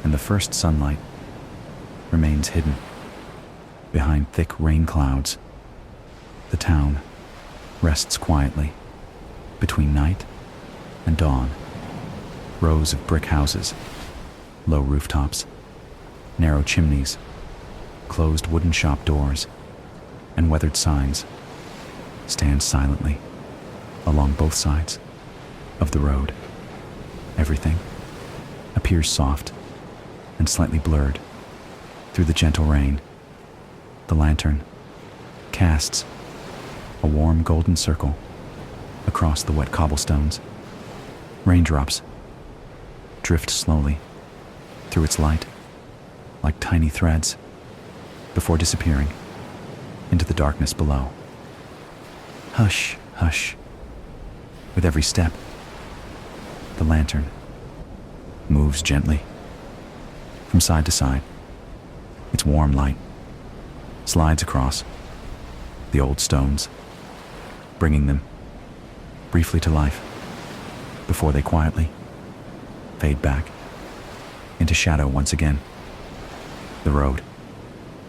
and the first sunlight remains hidden behind thick rain clouds. The town rests quietly between night and dawn. Rows of brick houses, low rooftops, narrow chimneys, closed wooden shop doors, and weathered signs stand silently along both sides of the road. Everything appears soft and slightly blurred through the gentle rain. The lantern casts a warm golden circle across the wet cobblestones. Raindrops drift slowly through its light like tiny threads before disappearing into the darkness below. Hush, hush. With every step, the lantern moves gently from side to side. Its warm light slides across the old stones, bringing them briefly to life before they quietly fade back into shadow once again. The road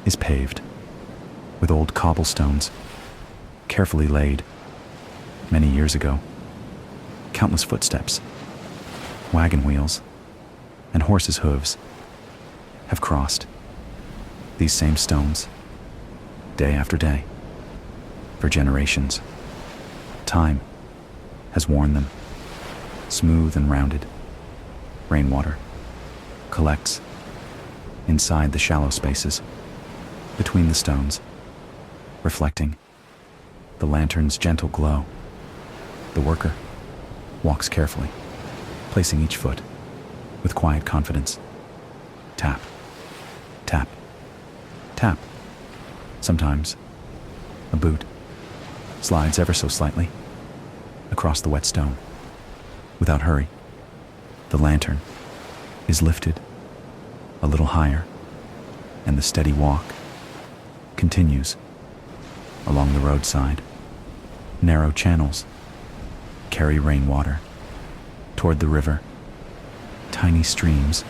is paved with old cobblestones, carefully laid many years ago. Countless footsteps, wagon wheels, and horses' hooves have crossed these same stones day after day for generations. Time has worn them smooth and rounded. Rainwater collects inside the shallow spaces between the stones, reflecting the lantern's gentle glow The worker walks carefully, placing each foot with quiet confidence. Tap, tap, tap. Sometimes a boot slides ever so slightly across the wet stone. Without hurry, the lantern is lifted a little higher, and the steady walk continues along the roadside. Narrow channels carry rainwater toward the river. Tiny streams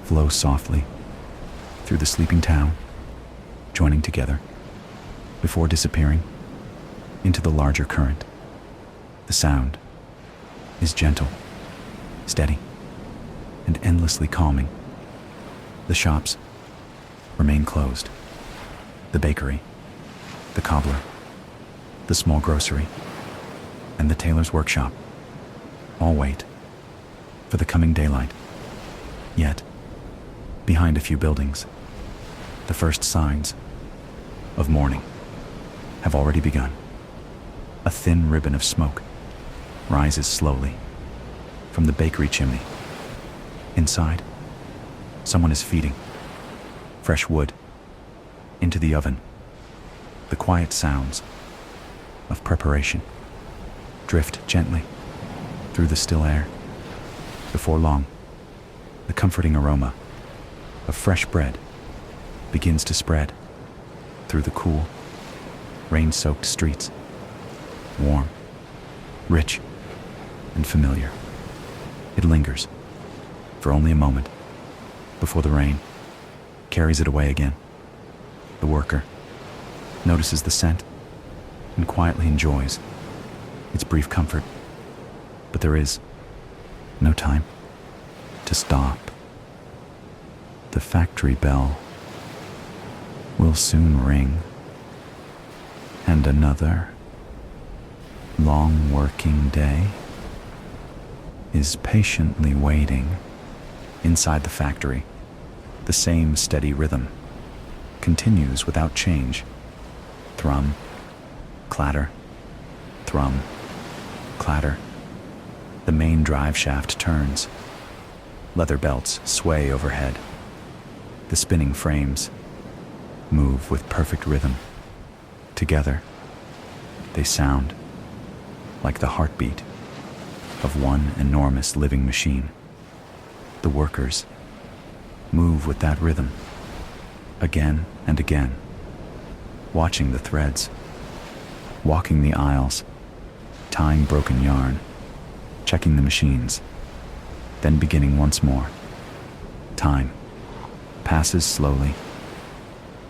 flow softly through the sleeping town, joining together before disappearing into the larger current. The sound is gentle, steady, and endlessly calming. The shops remain closed. The bakery, the cobbler, the small grocery, and the tailor's workshop all wait for the coming daylight. Yet, behind a few buildings, the first signs of morning have already begun. A thin ribbon of smoke rises slowly from the bakery chimney. Inside, someone is feeding fresh wood into the oven. The quiet sounds of preparation drift gently through the still air. Before long, the comforting aroma of fresh bread begins to spread through the cool, rain-soaked streets. Warm, rich, and familiar. It lingers for only a moment before the rain carries it away again. The worker notices the scent and quietly enjoys its brief comfort. But there is no time to stop. The factory bell will soon ring, and another long working day is patiently waiting. Inside the factory, the same steady rhythm continues without change. Thrum, clatter, thrum, clatter. The main drive shaft turns. Leather belts sway overhead. The spinning frames move with perfect rhythm. Together, they sound like the heartbeat of one enormous living machine. The workers move with that rhythm again and again, watching the threads, walking the aisles, tying broken yarn, checking the machines, then beginning once more. Time passes slowly,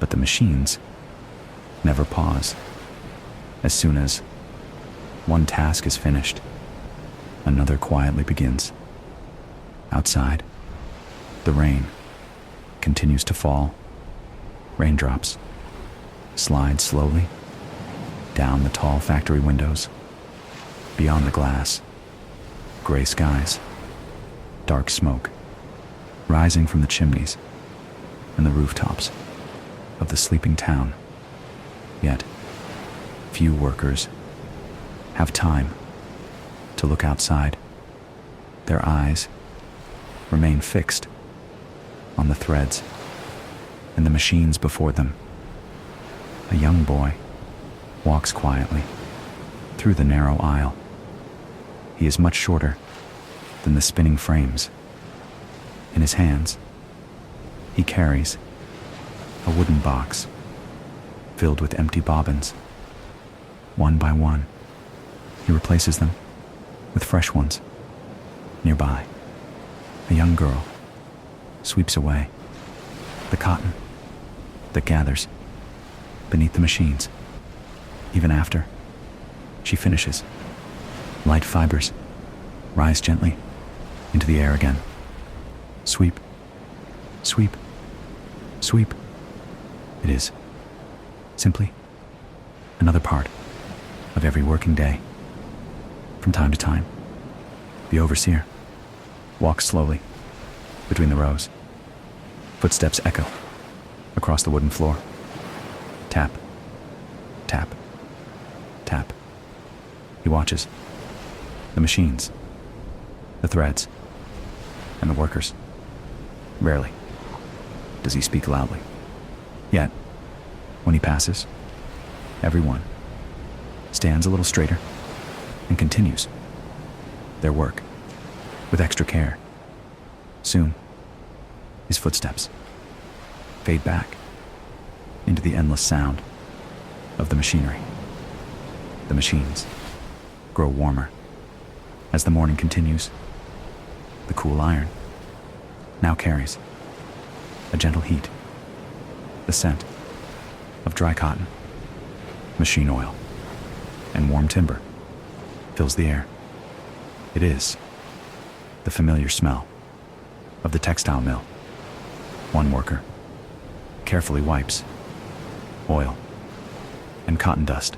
but the machines never pause. As soon as one task is finished, another quietly begins. Outside, the rain continues to fall. Raindrops slide slowly down the tall factory windows. Beyond the glass, gray skies, dark smoke rising from the chimneys and the rooftops of the sleeping town. Yet, few workers have time to look outside. Their eyes remain fixed on the threads and the machines before them. A young boy walks quietly through the narrow aisle. He is much shorter than the spinning frames. In his hands, he carries a wooden box filled with empty bobbins. One by one, he replaces them with fresh ones. Nearby, a young girl sweeps away the cotton that gathers beneath the machines. Even after she finishes, light fibers rise gently into the air again. Sweep, sweep, sweep. It is simply another part of every working day. From time to time, the overseer walks slowly between the rows. Footsteps echo across the wooden floor. Tap, tap, tap. He watches The machines, the threads, and the workers. Rarely does he speak loudly. Yet, when he passes, everyone stands a little straighter and continues their work with extra care. Soon, his footsteps fade back into the endless sound of the machinery. The machines grow warmer as the morning continues. The cool iron now carries a gentle heat, the scent of dry cotton, machine oil, and warm timber fills the air. It is the familiar smell of the textile mill. One worker carefully wipes oil and cotton dust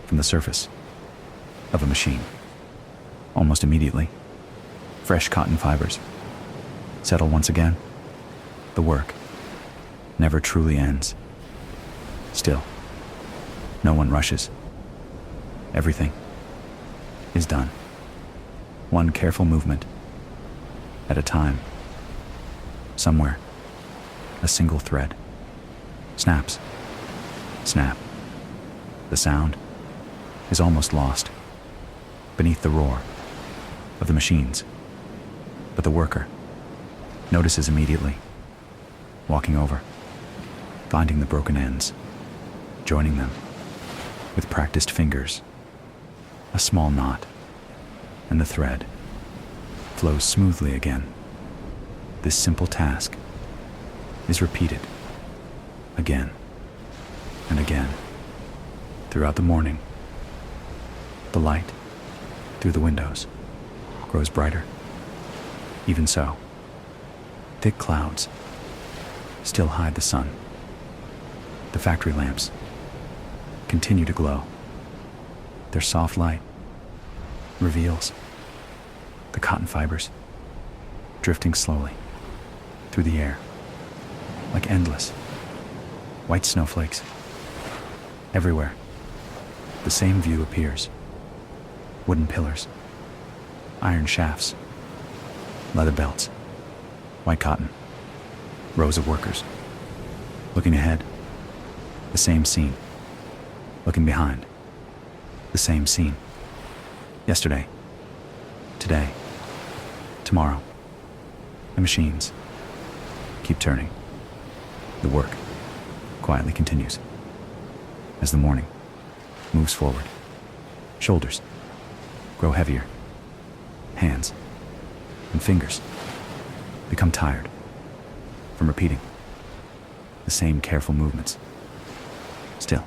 from the surface of a machine. Almost immediately, fresh cotton fibers settle once again. The work never truly ends. Still, no one rushes. Everything is done, one careful movement at a time. Somewhere, a single thread snaps. Snap. The sound is almost lost beneath the roar of the machines. But the worker notices immediately, walking over, finding the broken ends, joining them with practiced fingers. A small knot, and the thread flows smoothly again. This simple task is repeated again and again throughout the morning. The light through the windows grows brighter. Even so, thick clouds still hide the sun. The factory lamps continue to glow. Their soft light reveals the cotton fibers drifting slowly through the air like endless white snowflakes. Everywhere, the same view appears. Wooden pillars, iron shafts, leather belts, white cotton, rows of workers. Looking ahead, the same scene. Looking behind, the same scene. Yesterday, today, tomorrow. The machines keep turning. The work quietly continues. As the morning moves forward, shoulders grow heavier. Hands and fingers become tired from repeating the same careful movements. Still,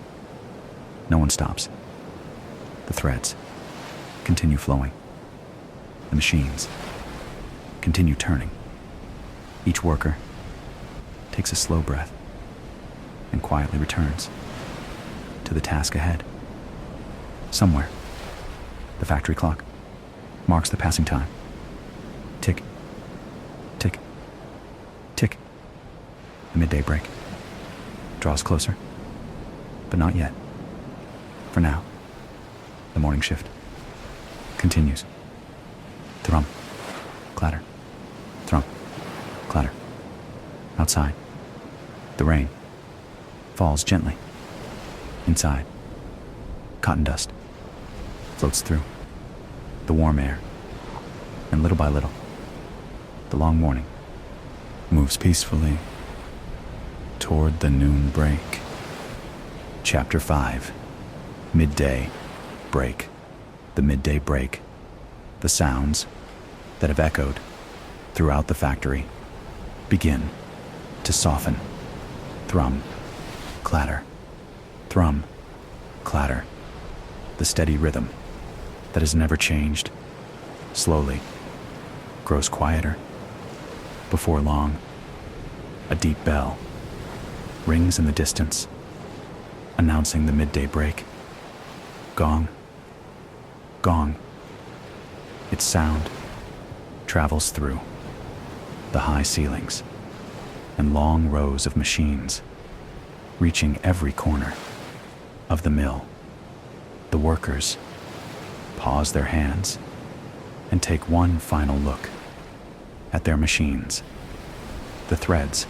no one stops. The threads continue flowing. The machines continue turning. Each worker takes a slow breath and quietly returns to the task ahead. Somewhere, the factory clock marks the passing time. Tick, tick, tick. The midday break draws closer, but not yet. For now, the morning shift continues. Thrum, clatter, thrum, clatter. Outside, the rain falls gently. Inside, cotton dust floats through the warm air, and little by little, the long morning moves peacefully toward the noon break. Chapter 5. Midday break. The midday break. The sounds that have echoed throughout the factory begin to soften. Thrum, clatter, thrum, clatter. The steady rhythm that has never changed, slowly grows quieter. Before long, a deep bell rings in the distance, announcing the midday break. Gong, gong. Its sound travels through the high ceilings and long rows of machines, reaching every corner of the mill. The workers pause their hands and take one final look at their machines. The threads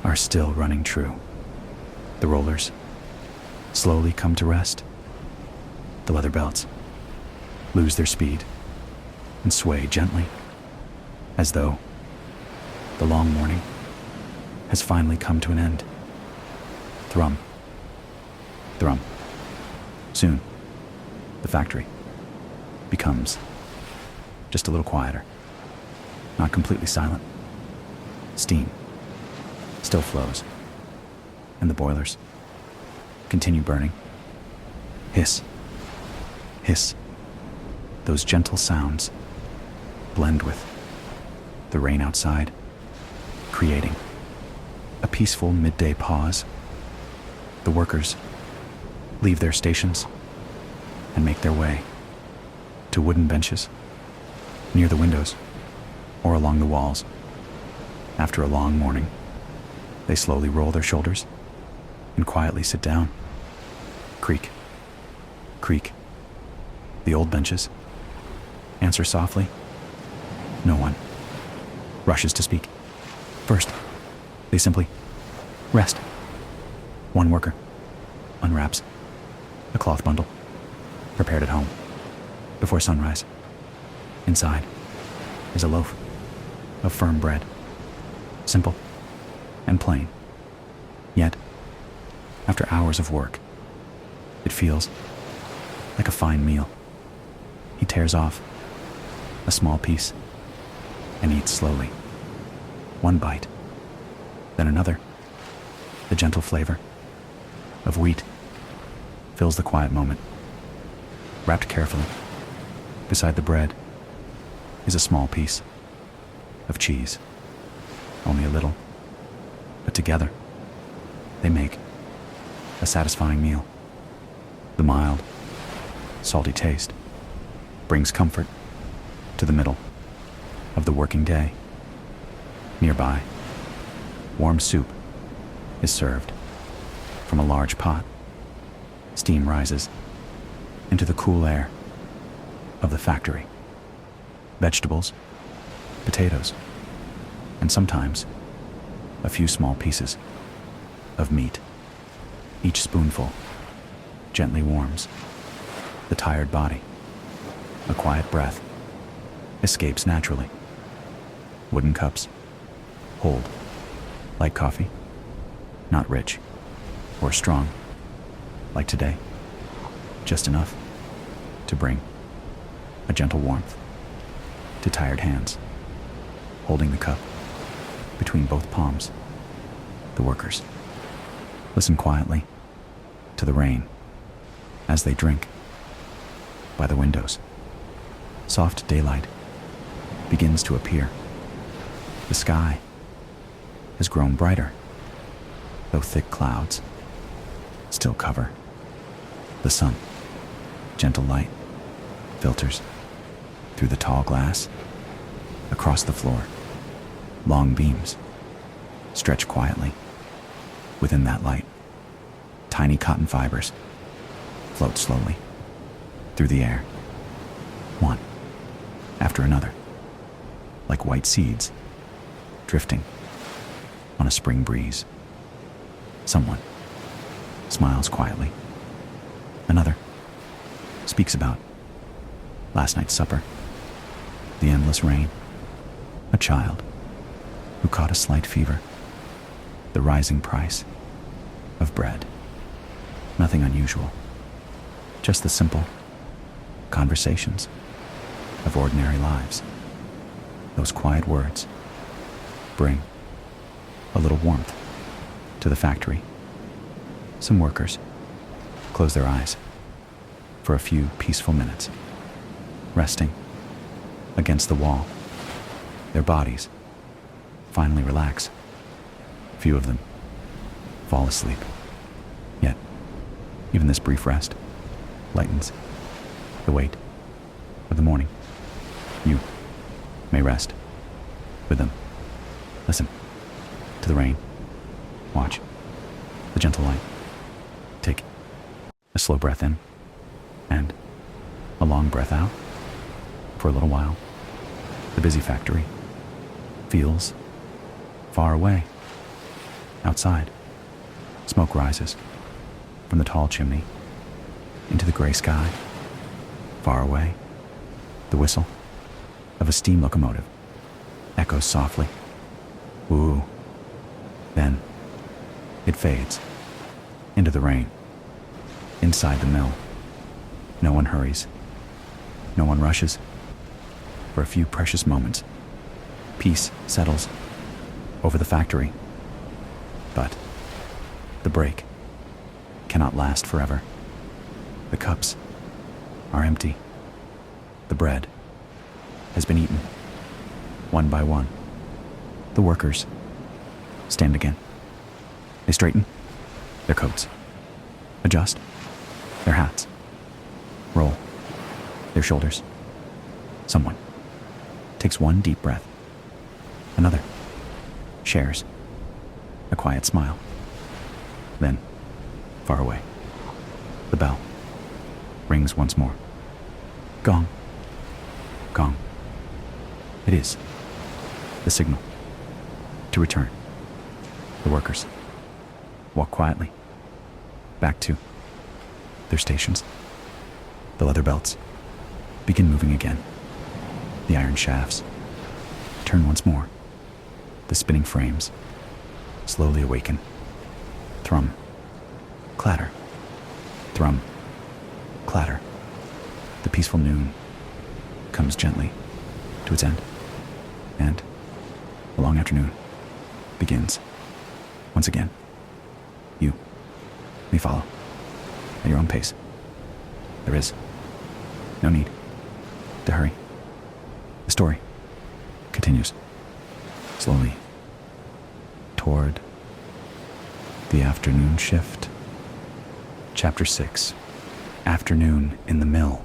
are still running true. The rollers slowly come to rest. The leather belts lose their speed and sway gently, as though the long morning has finally come to an end. Thrum. Thrum. Soon, the factory becomes just a little quieter, not completely silent. Steam still flows, and the boilers continue burning. Hiss. Hiss. Those gentle sounds blend with the rain outside, creating a peaceful midday pause. The workers leave their stations and make their way to wooden benches near the windows or along the walls. After a long morning, they slowly roll their shoulders and quietly sit down. Creak. Creak. The old benches answer softly. No one rushes to speak. First, they simply rest. One worker unwraps a cloth bundle prepared at home before sunrise. Inside is a loaf of firm bread, simple and plain. Yet, after hours of work, it feels like a fine meal. He tears off a small piece and eats slowly. One bite, then another. The gentle flavor of wheat fills the quiet moment. Wrapped carefully beside the bread is a small piece of cheese. Only a little, but together they make a satisfying meal. The mild, salty taste brings comfort to the middle of the working day. Nearby, warm soup is served from a large pot. Steam rises into the cool air of the factory. Vegetables, potatoes, and sometimes a few small pieces of meat. Each spoonful gently warms the tired body. A quiet breath escapes naturally. Wooden cups hold like coffee, not rich or strong like today, just enough to bring a gentle warmth to tired hands. Holding the cup between both palms, the workers listen quietly to the rain as they drink. By the windows, soft daylight begins to appear. The sky has grown brighter, though thick clouds still cover the sun. Gentle light filters through the tall glass across the floor. Long beams stretch quietly within that light. Tiny cotton fibers float slowly through the air, one after another, like white seeds drifting on a spring breeze. Someone smiles quietly. Another speaks about last night's supper, the endless rain, a child who caught a slight fever, the rising price of bread. Nothing unusual, just the simple conversations of ordinary lives. Those quiet words bring a little warmth to the factory. Some workers close their eyes for a few peaceful minutes, resting against the wall. Their bodies finally relax. Few of them fall asleep. Yet, even this brief rest lightens the weight of the morning. You may rest with them. Listen to the rain. Watch the gentle light. Take a slow breath in and A long breath out. For a little while, the busy factory feels far away. Outside, smoke rises from the tall chimney into the gray sky. Far away, the whistle of a steam locomotive echoes softly. Ooh. Then it fades into the rain. Inside the mill, no one hurries. No one rushes. For a few precious moments, peace settles over the factory. But the break cannot last forever. The cups are empty. The bread has been eaten, one by one. The workers stand again. They straighten their coats, adjust their hats, roll their shoulders. Someone takes one deep breath. Another shares a quiet smile. Then, far away, the bell rings once more. Gong. Gong. It is the signal to return. The workers walk quietly back to their stations. The leather belts begin moving again. The iron shafts turn once more. The spinning frames slowly awaken. Thrum, clatter, thrum, clatter. The peaceful noon comes gently to its end, and the long afternoon begins once again. You may follow at your own pace. There is no need to hurry. The story continues slowly toward the afternoon shift. Chapter 6. Afternoon in the mill.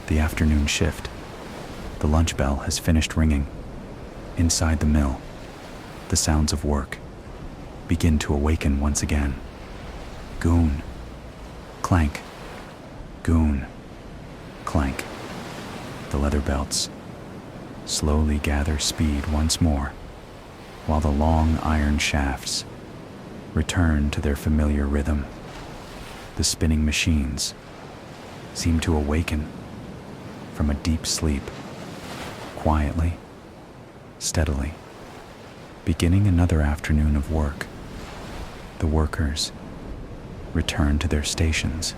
The afternoon shift. The lunch bell has finished ringing. Inside the mill, the sounds of work begin to awaken once again. Goon, clank, goon, clank. The leather belts slowly gather speed once more, while the long iron shafts return to their familiar rhythm. The spinning machines seem to awaken from a deep sleep, quietly, steadily, beginning another afternoon of work. The workers return to their stations,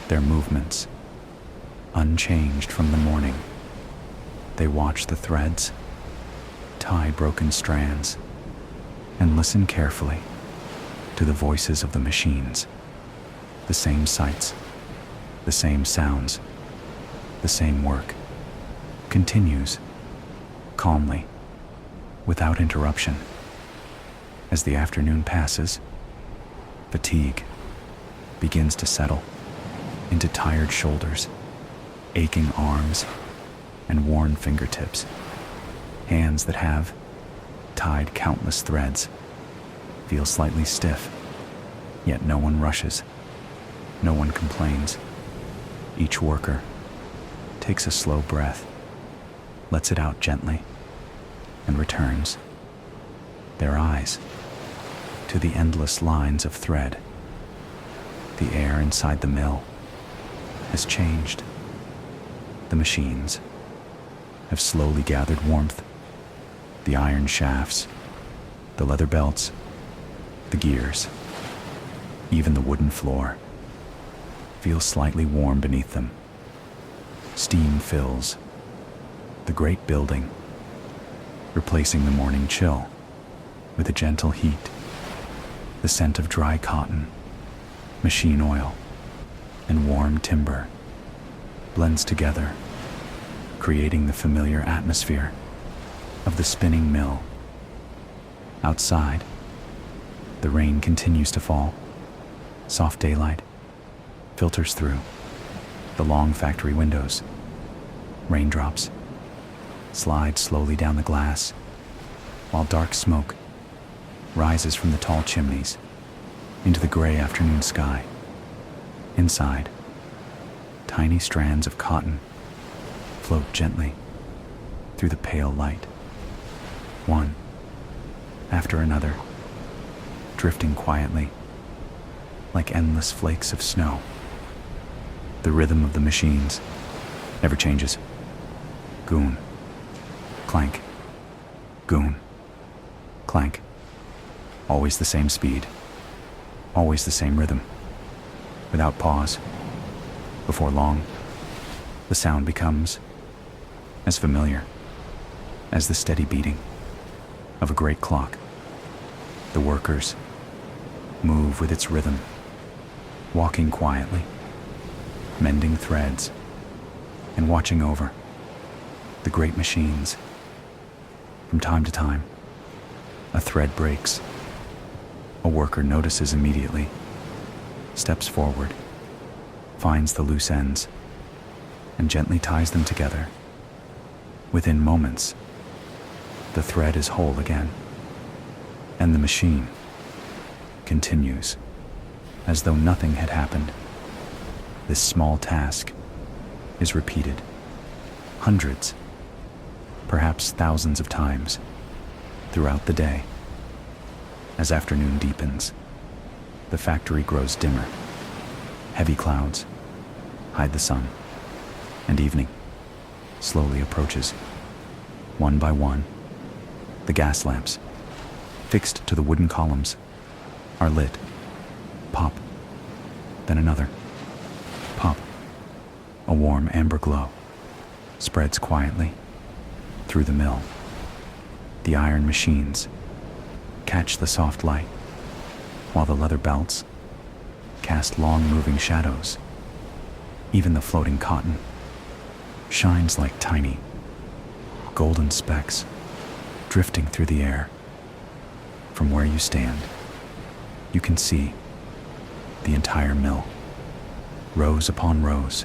their movements unchanged from the morning. They watch the threads, tie broken strands, and listen carefully to the voices of the machines. The same sights, the same sounds, the same work continues calmly, without interruption. As the afternoon passes, fatigue begins to settle into tired shoulders, aching arms, and worn fingertips. Hands that have tied countless threads feel slightly stiff, yet no one rushes. No one complains. Each worker takes a slow breath, lets it out gently, and returns their eyes to the endless lines of thread. The air inside the mill has changed. The machines have slowly gathered warmth. The iron shafts, the leather belts, the gears, even the wooden floor feels slightly warm beneath them. Steam fills the great building, replacing the morning chill with a gentle heat. The scent of dry cotton, machine oil, and warm timber blends together, creating the familiar atmosphere of the spinning mill. Outside, the rain continues to fall. Soft daylight filters through the long factory windows. Raindrops slide slowly down the glass, while dark smoke rises from the tall chimneys into the gray afternoon sky. Inside, Tiny strands of cotton float gently through the pale light, one after another, drifting quietly like endless flakes of snow. The rhythm of the machines never changes. Goon, clank, goon, clank. Always the same speed, always the same rhythm, without pause. Before long, the sound becomes as familiar as the steady beating of a great clock. The workers move with its rhythm, walking quietly, mending threads, and watching over the great machines. From time to time, a thread breaks. A worker notices immediately, steps forward, finds the loose ends, and gently ties them together. Within moments, the thread is whole again, and the machine continues as though nothing had happened. This small task is repeated hundreds, perhaps thousands of times throughout the day. As afternoon deepens, the factory grows dimmer. Heavy clouds hide the sun, and evening slowly approaches. One by one, the gas lamps, fixed to the wooden columns, are lit. Pop, then another. Pop. A warm amber glow spreads quietly through the mill. The iron machines catch the soft light, while the leather belts cast long moving shadows. Even the floating cotton shines like tiny golden specks drifting through the air. From where you stand, you can see the entire mill, rows upon rows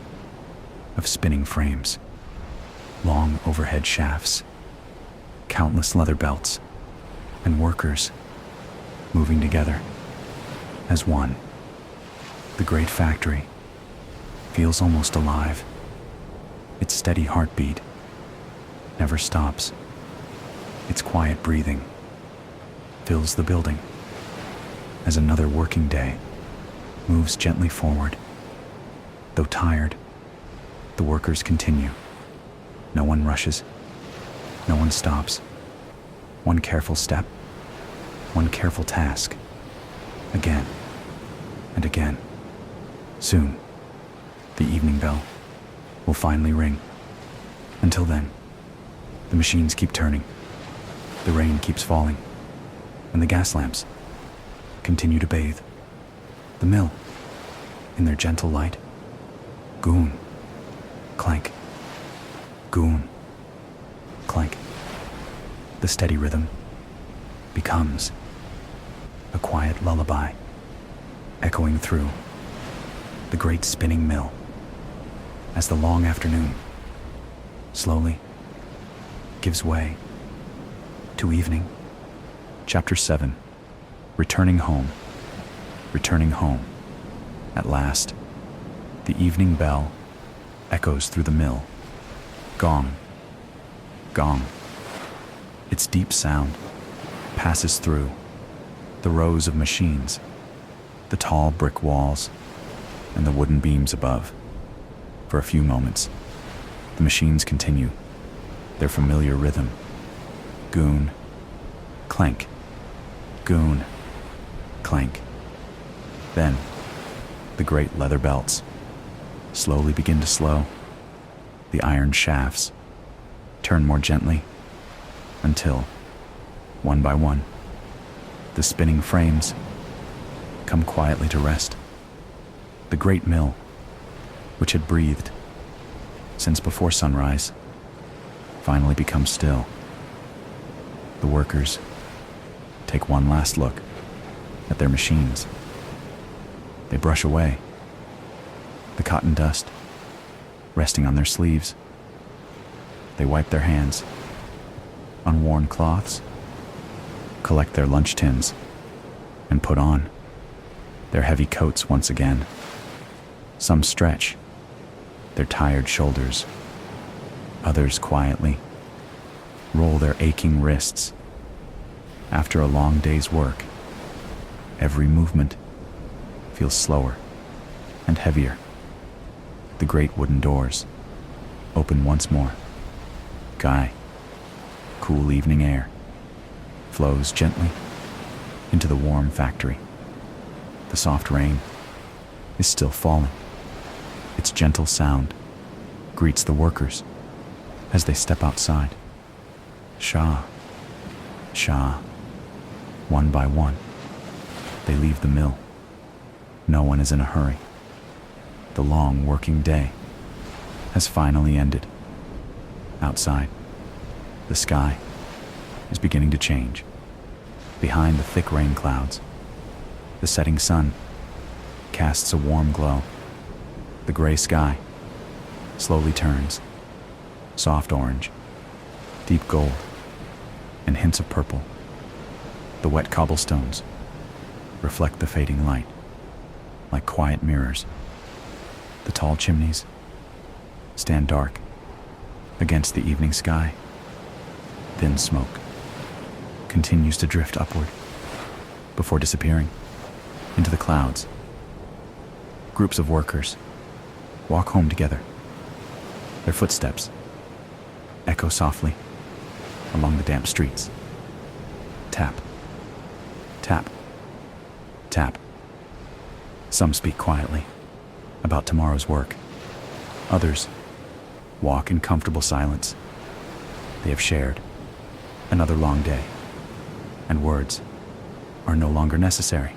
of spinning frames, long overhead shafts, countless leather belts, and workers moving together as one. The great factory feels almost alive. Its steady heartbeat never stops. Its quiet breathing fills the building as another working day moves gently forward. Though tired, the workers continue. No one rushes. No one stops. One careful step, one careful task, again and again. Soon, the evening bell will finally ring. Until then, the machines keep turning, the rain keeps falling, and the gas lamps continue to bathe the mill in their gentle light. Goon, clank, goon, clank. The steady rhythm becomes a quiet lullaby, echoing through the great spinning mill as the long afternoon slowly gives way to evening. Chapter 7. Returning home. Returning home. At last, the evening bell echoes through the mill. Gong. Gong. Its deep sound passes through the rows of machines, the tall brick walls, and the wooden beams above. For a few moments, the machines continue their familiar rhythm. Goon, clank, goon, clank. Then, the great leather belts slowly begin to slow. The iron shafts turn more gently until, one by one, the spinning frames come quietly to rest. The great mill, which had breathed since before sunrise, finally becomes still. The workers take one last look at their machines. They brush away the cotton dust resting on their sleeves. They wipe their hands on worn cloths, collect their lunch tins, and put on their heavy coats once again. Some stretch their tired shoulders. Others quietly roll their aching wrists. After a long day's work, every movement feels slower and heavier. The great wooden doors open once more. Cool evening air flows gently into the warm factory. The soft rain is still falling. Its gentle sound greets the workers as they step outside. Shah, one by one, they leave the mill. No one is in a hurry. The long working day has finally ended. Outside, the sky is beginning to change. Behind the thick rain clouds, the setting sun casts a warm glow. The gray sky slowly turns soft orange, deep gold, and hints of purple. The wet cobblestones reflect the fading light like quiet mirrors. The tall chimneys stand dark against the evening sky. Thin smoke continues to drift upward before disappearing into the clouds. Groups of workers walk home together. Their footsteps echo softly along the damp streets. Tap, tap, tap. Some speak quietly about tomorrow's work. Others walk in comfortable silence. They have shared another long day, and words are no longer necessary.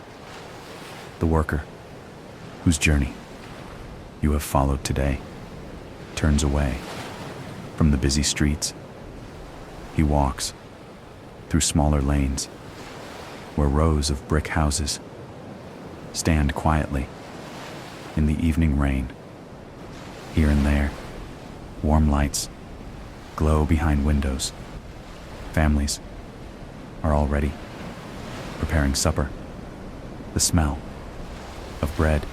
The worker, whose journey you have followed today, turns away from the busy streets. He walks through smaller lanes where rows of brick houses stand quietly in the evening rain. Here and there, warm lights glow behind windows. Families are already preparing supper. The smell of bread,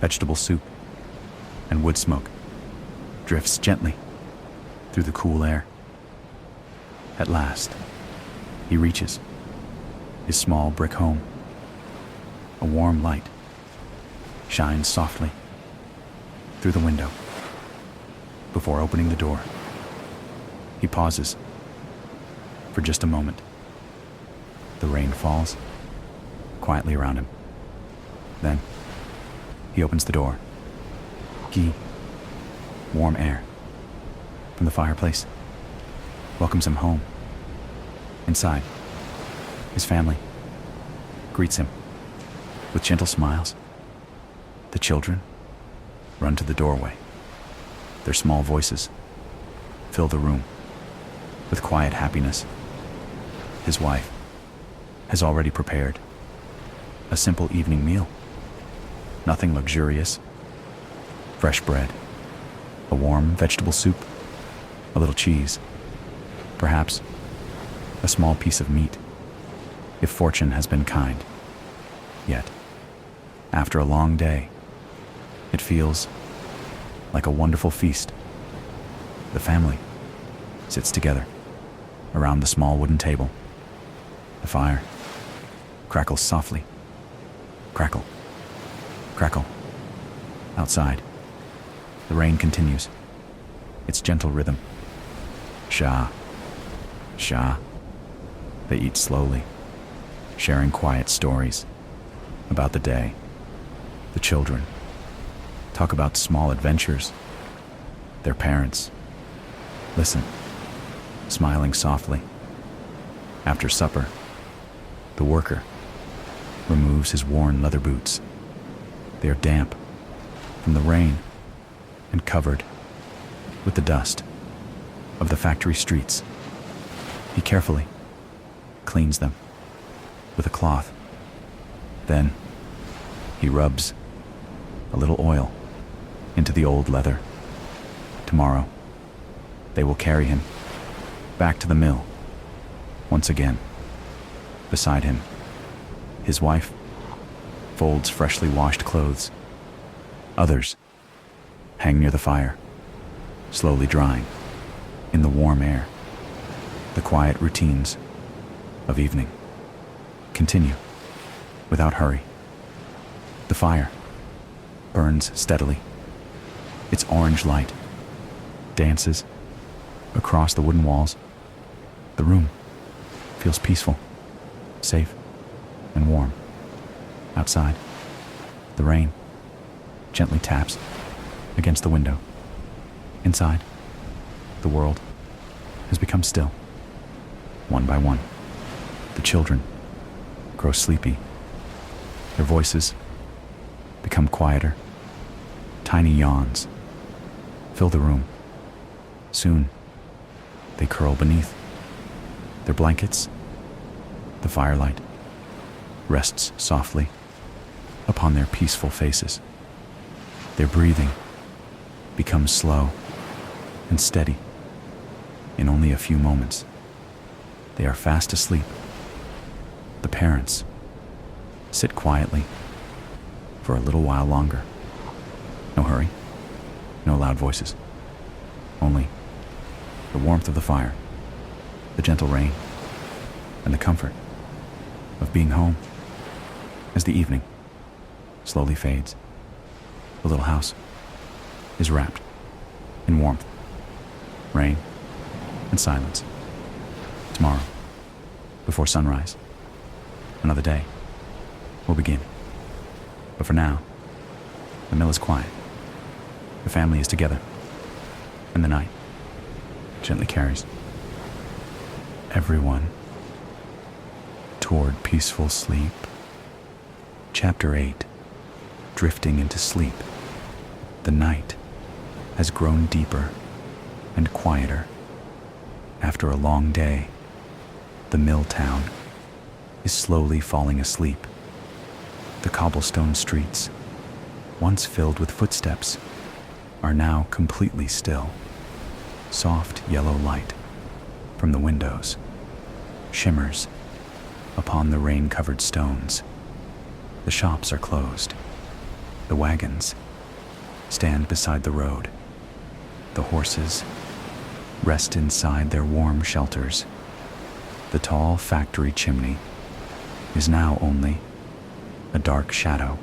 vegetable soup, and wood smoke drifts gently through the cool air. At last, he reaches his small brick home. A warm light shines softly through the window. Before opening the door, he pauses for just a moment. The rain falls quietly around him. Then, he opens the door. Warm air from the fireplace welcomes him home. Inside, his family greets him with gentle smiles. The children run to the doorway. Their small voices fill the room with quiet happiness. His wife has already prepared a simple evening meal. Nothing luxurious. Fresh bread, a warm vegetable soup, a little cheese, perhaps a small piece of meat, if fortune has been kind. Yet, after a long day, it feels like a wonderful feast. The family sits together around the small wooden table. The fire crackles softly. Crackle, crackle. Outside, the rain continues, its gentle rhythm. Shah. They eat slowly, sharing quiet stories about the day. The children talk about small adventures. Their parents listen, smiling softly. After supper, the worker removes his worn leather boots. They are damp from the rain and covered with the dust of the factory streets. He carefully cleans them with a cloth. Then he rubs a little oil into the old leather. Tomorrow, they will carry him back to the mill. Once again, beside him, his wife folds freshly washed clothes. Others hang near the fire, slowly drying in the warm air. The quiet routines of evening continue without hurry. The fire burns steadily. Its orange light dances across the wooden walls. The room feels peaceful, safe, and warm. Outside, the rain gently taps against the window. Inside, the world has become still. One by one, the children grow sleepy. Their voices become quieter. Tiny yawns fill the room. Soon, they curl beneath their blankets. The firelight rests softly upon their peaceful faces. Their breathing becomes slow and steady. In only a few moments, they are fast asleep. The parents sit quietly for a little while longer. No hurry, no loud voices. Only the warmth of the fire, the gentle rain, and the comfort of being home. As the evening slowly fades, the little house is wrapped in warmth, rain, and silence. Tomorrow, before sunrise, another day will begin. But for now, the mill is quiet. The family is together, and the night gently carries everyone toward peaceful sleep. Chapter 8. Drifting into sleep. The night has grown deeper and quieter. After a long day, the mill town is slowly falling asleep. The cobblestone streets, once filled with footsteps, are now completely still. Soft yellow light from the windows shimmers upon the rain-covered stones. The shops are closed. The wagons stand beside the road. The horses rest inside their warm shelters. The tall factory chimney is now only a dark shadow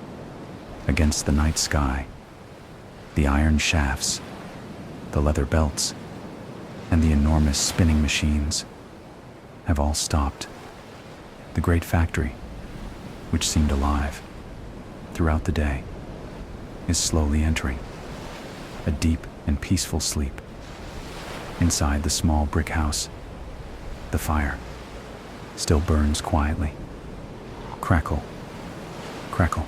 against the night sky. The iron shafts, the leather belts, and the enormous spinning machines have all stopped. The great factory, which seemed alive throughout the day, is slowly entering a deep and peaceful sleep. Inside the small brick house, the fire still burns quietly. Crackle, crackle.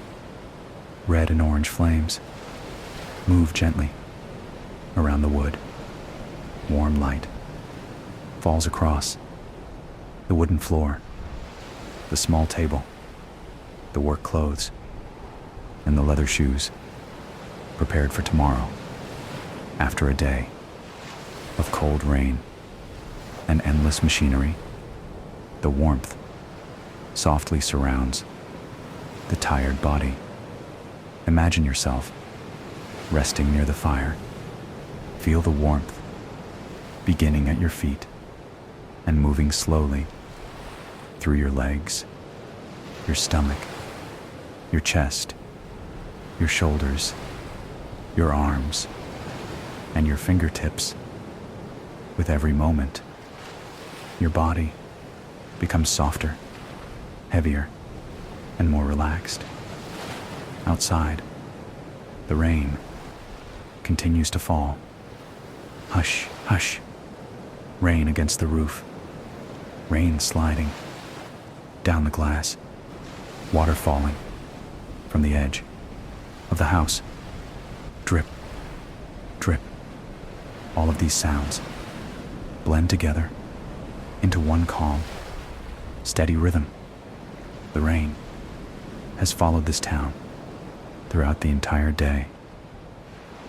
Red and orange flames move gently around the wood. Warm light falls across the wooden floor, the small table, the work clothes, and the leather shoes prepared for tomorrow. After a day of cold rain and endless machinery, the warmth softly surrounds the tired body. Imagine yourself resting near the fire. Feel the warmth beginning at your feet and moving slowly through your legs, your stomach, your chest, your shoulders, your arms, and your fingertips. With every moment, your body becomes softer, heavier, and more relaxed. Outside, the rain continues to fall. Hush, hush. Rain against the roof. Rain sliding down the glass. Water falling from the edge of the house. Drip, drip. All of these sounds blend together into one calm, steady rhythm. The rain has followed this town throughout the entire day.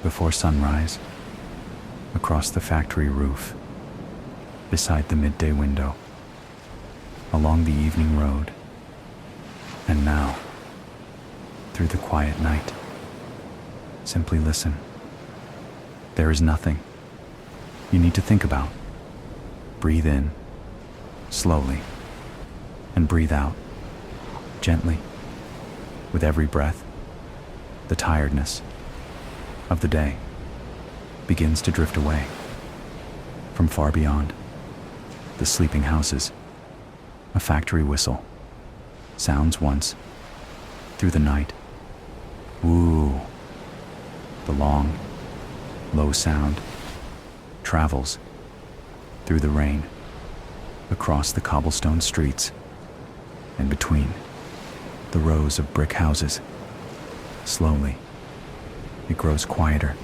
Before sunrise, across the factory roof, beside the midday window, along the evening road, and now, through the quiet night. Simply listen There is nothing you need to think about. Breathe in, slowly, and breathe out, gently. With every breath, the tiredness of the day begins to drift away. From far beyond, the sleeping houses, a factory whistle sounds once through the night. Woo! The long, low sound travels through the rain, across the cobblestone streets, and between the rows of brick houses. Slowly, it grows quieter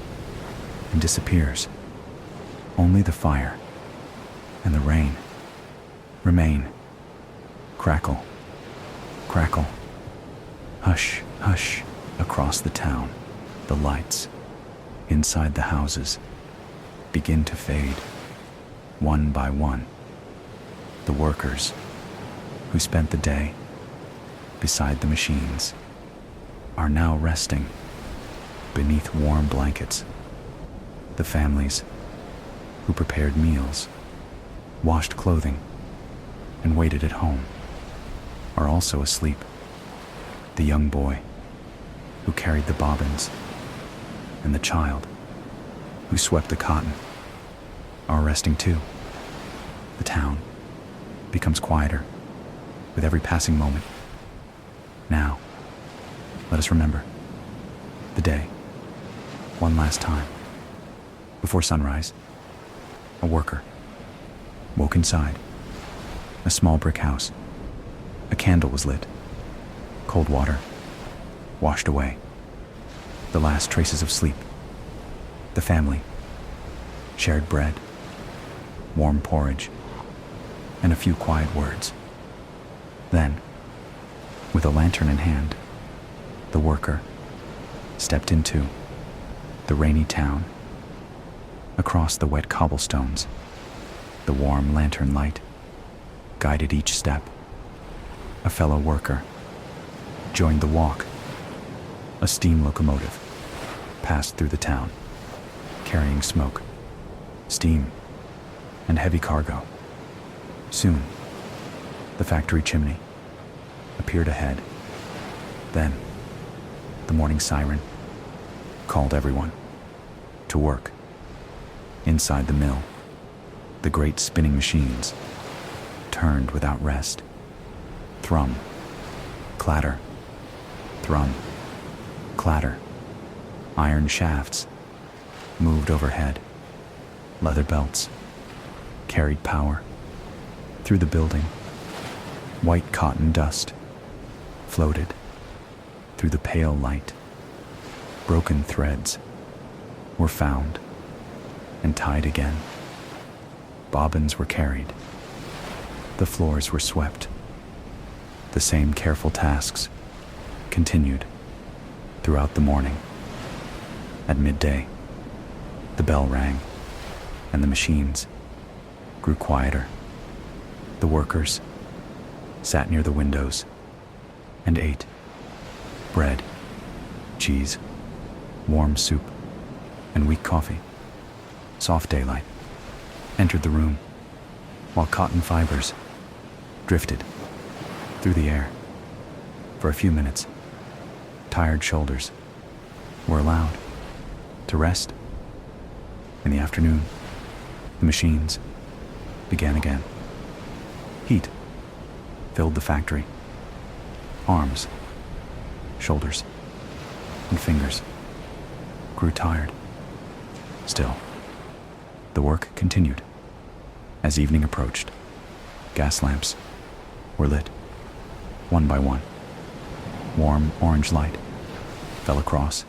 and disappears. Only the fire and the rain remain. Crackle, crackle, hush, hush. Across the town, the lights inside the houses begin to fade, one by one. The workers who spent the day beside the machines are now resting beneath warm blankets. The families who prepared meals, washed clothing, and waited at home are also asleep. The young boy who carried the bobbins and the child who swept the cotton are resting too. The town becomes quieter with every passing moment. Now, let us remember the day one last time. Before sunrise, a worker woke inside a small brick house. A candle was lit. Cold water washed away the last traces of sleep. The family shared bread, warm porridge, and a few quiet words. Then, with a lantern in hand, the worker stepped into the rainy town. Across the wet cobblestones, the warm lantern light guided each step. A fellow worker joined the walk. A steam locomotive passed through the town, carrying smoke, steam, and heavy cargo. Soon, the factory chimney appeared ahead. Then, the morning siren called everyone to work. Inside the mill, the great spinning machines turned without rest. Thrum, clatter, thrum, clatter. Iron shafts moved overhead. Leather belts carried power through the building. White cotton dust floated through the pale light. Broken threads were found and tied again. Bobbins were carried. The floors were swept. The same careful tasks continued throughout the morning. At midday, the bell rang, and the machines grew quieter. The workers sat near the windows and ate bread, cheese, warm soup, and weak coffee. Soft daylight entered the room, while cotton fibers drifted through the air. For a few minutes, tired shoulders were allowed to rest. In the afternoon, the machines began again. Heat filled the factory. Arms, shoulders, and fingers grew tired. Still, the work continued. As evening approached, gas lamps were lit, one by one. Warm orange light fell across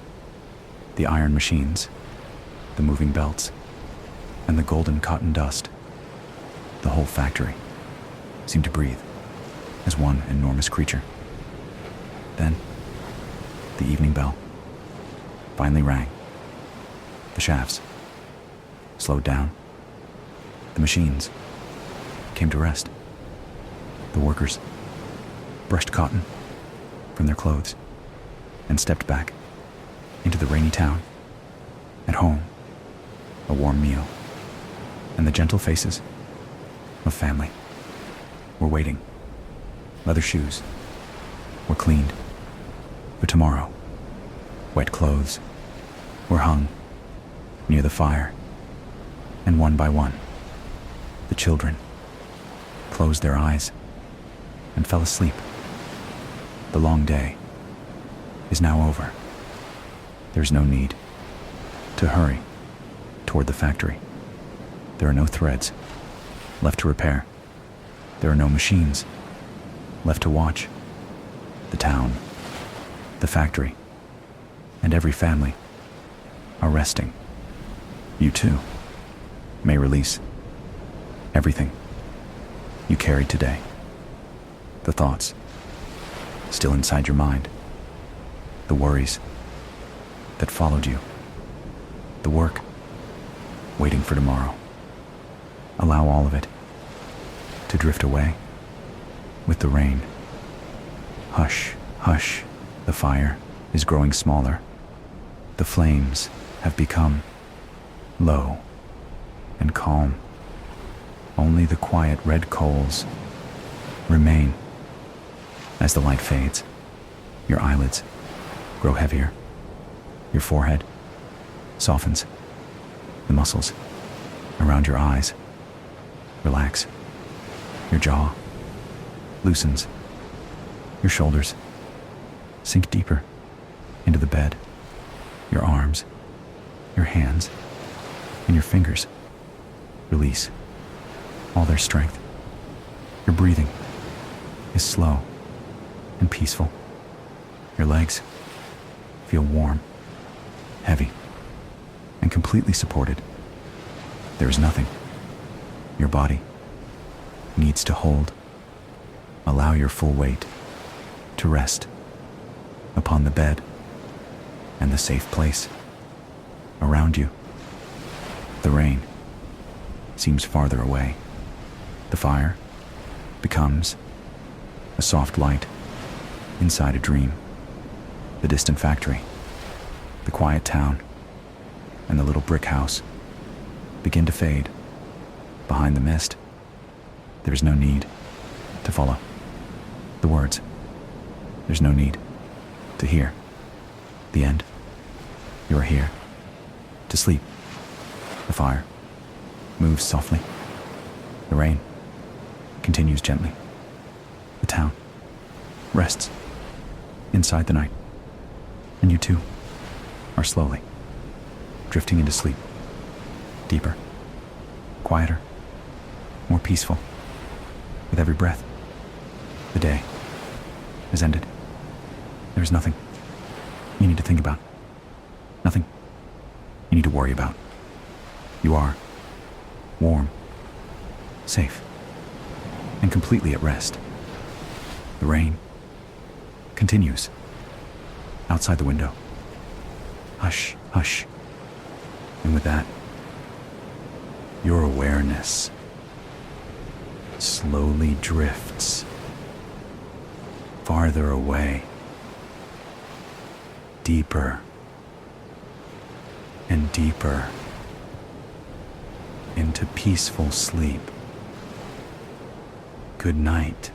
the iron machines, the moving belts, and the golden cotton dust. The whole factory seemed to breathe as one enormous creature. Then, the evening bell finally rang. The shafts slowed down. The machines came to rest. The workers brushed cotton from their clothes and stepped back into the rainy town. At home, a warm meal, and the gentle faces of family were waiting. Leather shoes were cleaned for tomorrow. Wet clothes were hung near the fire, and one by one, the children closed their eyes and fell asleep. The long day is now over. There's no need to hurry toward the factory. There are no threads left to repair. There are no machines left to watch. The town, the factory, and every family are resting. You too may release everything you carried today. The thoughts still inside your mind, the worries that followed you, the work waiting for tomorrow. Allow all of it to drift away with the rain. Hush, hush, the fire is growing smaller. The flames have become low and calm. Only the quiet red coals remain. As the light fades, your eyelids grow heavier. Your forehead softens. The muscles around your eyes relax. Your jaw loosens. Your shoulders sink deeper into the bed. Your arms, your hands, and your fingers release all their strength. Your breathing is slow and peaceful. Your legs feel warm, heavy, and completely supported. There is nothing your body needs to hold. Allow your full weight to rest upon the bed and the safe place around you. The rain seems farther away. The fire becomes a soft light inside a dream. The distant factory, the quiet town, and the little brick house begin to fade behind the mist. There's no need to follow the words. There's no need to hear the end. You are here to sleep. The fire moves softly. The rain continues gently. The town rests inside the night. And you too are slowly drifting into sleep. Deeper, quieter, more peaceful. With every breath, the day has ended. There is nothing you need to think about. Nothing you need to worry about. You are warm, safe, and completely at rest. The rain continues outside the window. Hush, hush. And with that, your awareness slowly drifts farther away, deeper and deeper into peaceful sleep. Good night.